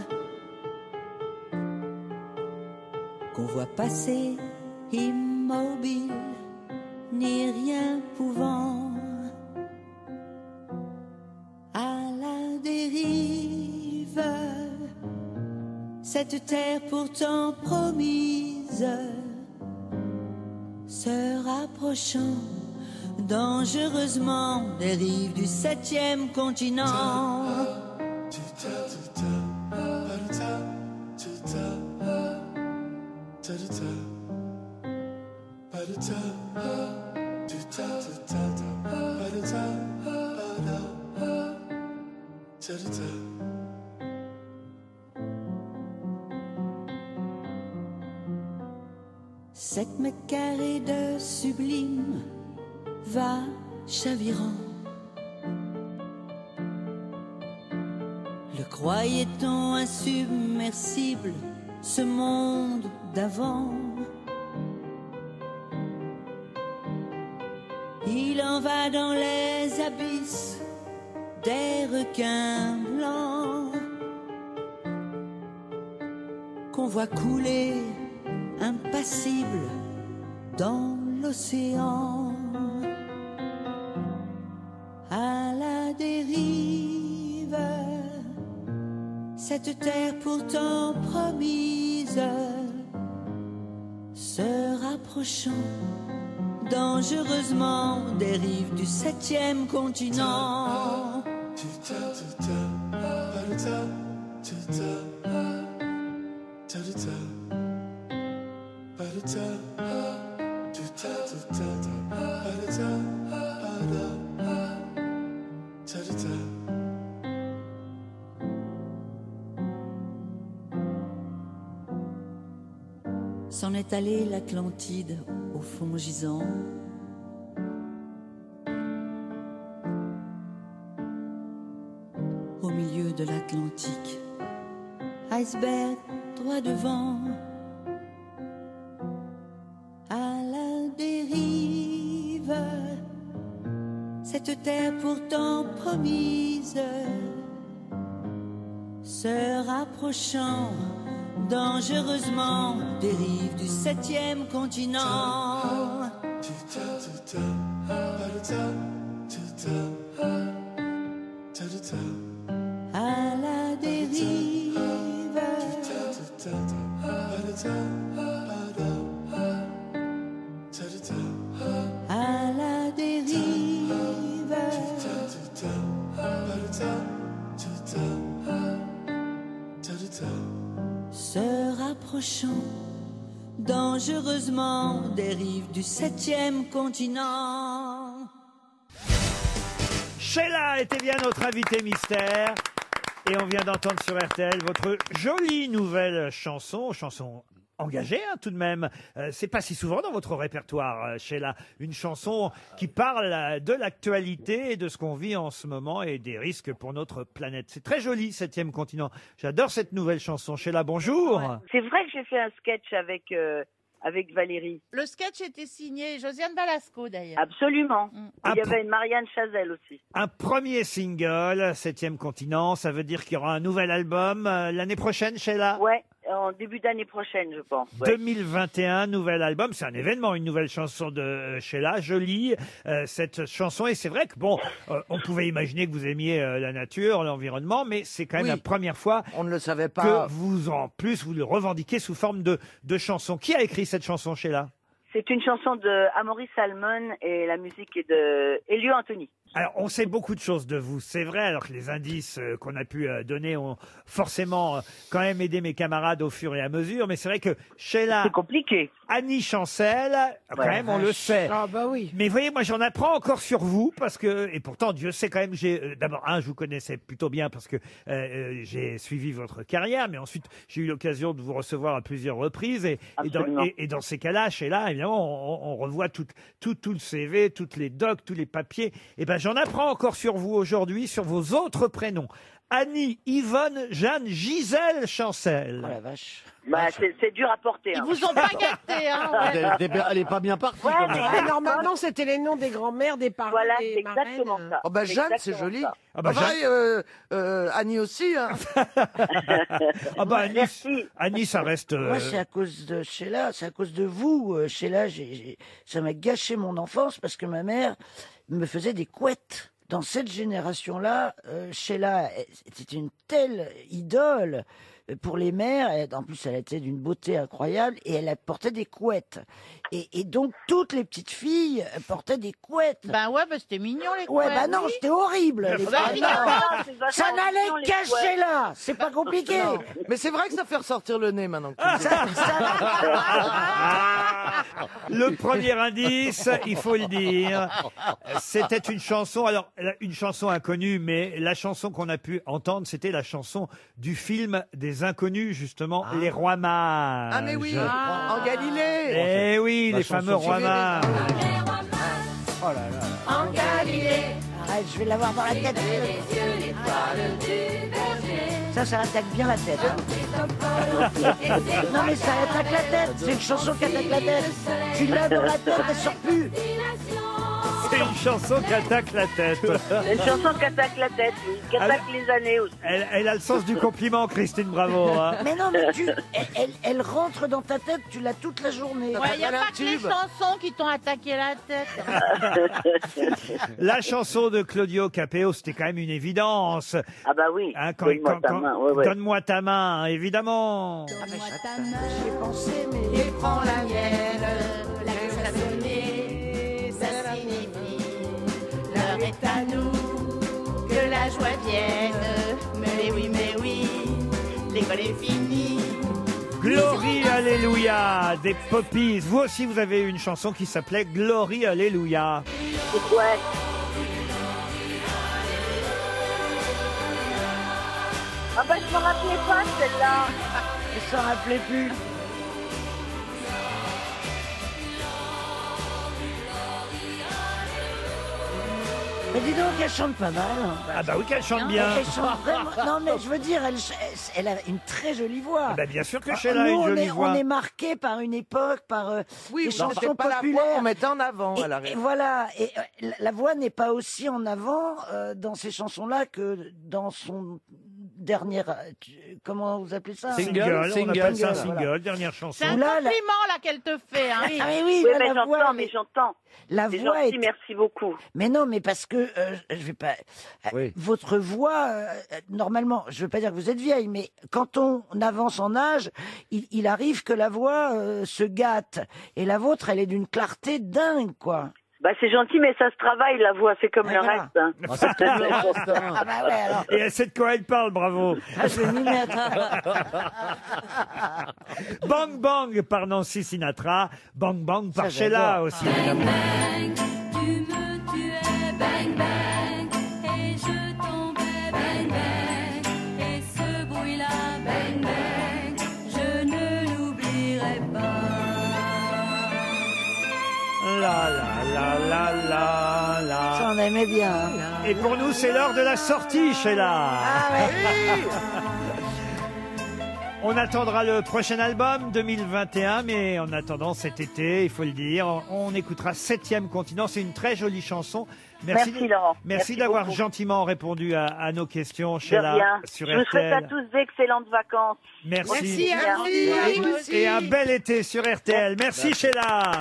qu'on voit passer immobile, ni rien pouvant. À la dérive, cette terre pourtant promise, se rapprochant dangereusement des rives du 7e continent. Sept mètres carrés de sublime va chavirant. Le croyait-on insubmersible, ce monde d'avant? Il en va dans les abysses des requins blancs qu'on voit couler impassible dans l'océan. À la dérive, cette terre pourtant promise, se rapprochant dangereusement des rives du 7e continent. S'en est allé l'Atlantide au fond gisant. Au milieu de l'Atlantique, iceberg droit devant. À la dérive, cette terre pourtant promise, se rapprochant dangereusement des rives du 7e continent. À la dérive, à la dérive, se rapprochant dangereusement des rives du 7e continent. Sheila était bien notre invité mystère. Et on vient d'entendre sur RTL votre jolie nouvelle chanson engagée tout de même. C'est pas si souvent dans votre répertoire, Sheila, une chanson qui parle de l'actualité et de ce qu'on vit en ce moment et des risques pour notre planète. C'est très joli, 7e continent. J'adore cette nouvelle chanson. Sheila, bonjour. C'est vrai que j'ai fait un sketch avec Valérie. Le sketch était signé Josiane Balasco, d'ailleurs. Absolument. Il y avait Marianne Chazelle aussi. Un premier single, 7e continent, ça veut dire qu'il y aura un nouvel album l'année prochaine, Sheila? Ouais, en début d'année prochaine, je pense. Ouais. 2021, nouvel album, c'est un événement, une nouvelle chanson de Sheila, jolie cette chanson, et c'est vrai que bon, on pouvait imaginer que vous aimiez la nature, l'environnement, mais c'est quand même la première fois on ne le savait pas. Que vous le revendiquez sous forme de chanson. Qui a écrit cette chanson, Sheila? C'est une chanson de Amaury Salmon et la musique est de Elio Anthony. Alors, on sait beaucoup de choses de vous, c'est vrai, alors que les indices qu'on a pu donner ont forcément quand même aidé mes camarades au fur et à mesure, mais c'est vrai que Sheila... C'est compliqué. Annie Chancel, quand même, on le sait. Ah bah oui. Mais vous voyez, moi, j'en apprends encore sur vous, parce que... Et pourtant, Dieu sait quand même, d'abord, je vous connaissais plutôt bien, parce que j'ai suivi votre carrière, mais ensuite, j'ai eu l'occasion de vous recevoir à plusieurs reprises, et dans ces cas-là, Sheila, évidemment, on revoit tout le CV, toutes les docs, tous les papiers, et ben j'en apprends encore sur vous aujourd'hui, sur vos autres prénoms. Annie, Yvonne, Jeanne, Gisèle Chancel. Oh la vache. Bah, c'est dur à porter. Ils vous ont pas gâté, hein. Elle est pas bien partie. Ouais, quand même. mais normalement, c'était les noms des grands-mères, des parents, Voilà, des c'est exactement marraines. ça. Oh bah Jeanne, c'est exactement joli. ça. Ah bah, Annie aussi. Hein. Ah bah, Merci. Annie, ça reste... Moi, c'est à cause de Sheila, c'est à cause de vous. Sheila, ça m'a gâché mon enfance parce que ma mère me faisait des couettes. Dans cette génération-là, Sheila, c'était une telle idole pour les mères. En plus, elle était d'une beauté incroyable et elle portait des couettes. Et donc, toutes les petites filles portaient des couettes. Ben ouais, c'était mignon, les Ouais, couettes. bah non, c'était horrible. Les Bah, couettes. Ça n'allait qu'à Sheila. C'est pas compliqué. Mais c'est vrai que ça fait ressortir le nez maintenant. Que tu Le premier indice, il faut le dire, c'était une chanson, alors une chanson inconnue, mais la chanson qu'on a pu entendre, c'était la chanson du film des Inconnus, justement, Les Rois Mages. Ah mais oui, en Galilée. Eh oui, La les chanson fameux Rois tirée. Mages. Oh là là. En Galilée. Arrête, je vais l'avoir dans la tête. Ça attaque bien la tête. Non mais ça attaque la tête. C'est une chanson qui attaque la tête. Tu l'as dans la tête, elle sort plus. C'est une chanson qui attaque la tête. C'est une chanson qui attaque la tête, oui, qui attaque les années aussi. Elle a le sens du compliment, Christine Bravo. Hein. Mais non, mais elle rentre dans ta tête, tu l'as toute la journée. Ouais, il n'y a pas que les chansons qui t'ont attaqué la tête. La chanson de Claudio Capéo, c'était quand même une évidence. Ah bah oui, Hein, donne-moi ta main. Ouais, ouais. Donne-moi ta main, évidemment. Donne-moi ta main, J'ai pensé, mais et prends la mienne. La cloche a sonné, ça signifie l'heure est à nous, que la joie vienne. Mais oui, l'école est finie. Glory Alléluia des Poppies. Vous aussi, vous avez une chanson qui s'appelait Glory Alléluia. Ouais. Ah bah je me rappelais pas celle-là. je s'en rappelais plus. Mais dis donc, elle chante pas mal. Ah bah oui qu'elle chante bien. Elle chante vraiment... Non mais je veux dire, elle a une très jolie voix. Ah bah bien sûr que Sheila a Nous, une jolie voix. on est marqué par une époque, par Oui, des c'est chansons pas la voix populaires. qu'on mettait en avant. à la Et réalité. voilà, et la voix n'est pas aussi en avant dans ces chansons-là que dans son dernière... Comment vous appelez ça Single, on appelle ça un Single, single, voilà. dernière chanson. C'est un Là, compliment là qu'elle te fait. Hein. Ah mais oui, Oui, là, mais la voix, j'entends. La C'est voix gentil, est... merci beaucoup. Mais non, mais parce que je vais pas. Oui. Votre voix, normalement, je veux pas dire que vous êtes vieille, mais quand on avance en âge, il arrive que la voix se gâte. Et la vôtre, elle est d'une clarté dingue, quoi. Bah c'est gentil, mais ça se travaille la voix, c'est comme Ouais, le voilà. reste. Hein. Ah, c'est comme le reste, hein. Ah bah ouais, alors. Et elle sait de quoi elle parle, bravo. Ah, je vais m'y mettre. Bang Bang par Nancy Sinatra, Bang Bang par Ça, Sheila j'adore. aussi, évidemment. Tu me tuais, bang bang, et je tombais, bang bang, et ce bruit-là, bang bang, je ne l'oublierai l'aimait bien. hein. Et pour nous, c'est l'heure de la sortie, Sheila. On attendra le prochain album 2021, mais en attendant cet été, il faut le dire, on écoutera 7e continent. C'est une très jolie chanson. Merci, Laurent. Merci d'avoir beaucoup. gentiment répondu à nos questions, De Sheila, rien. sur Je vous souhaite à RTL. tous d'excellentes vacances. Merci. Merci. Et un bel été sur RTL. Merci, Sheila.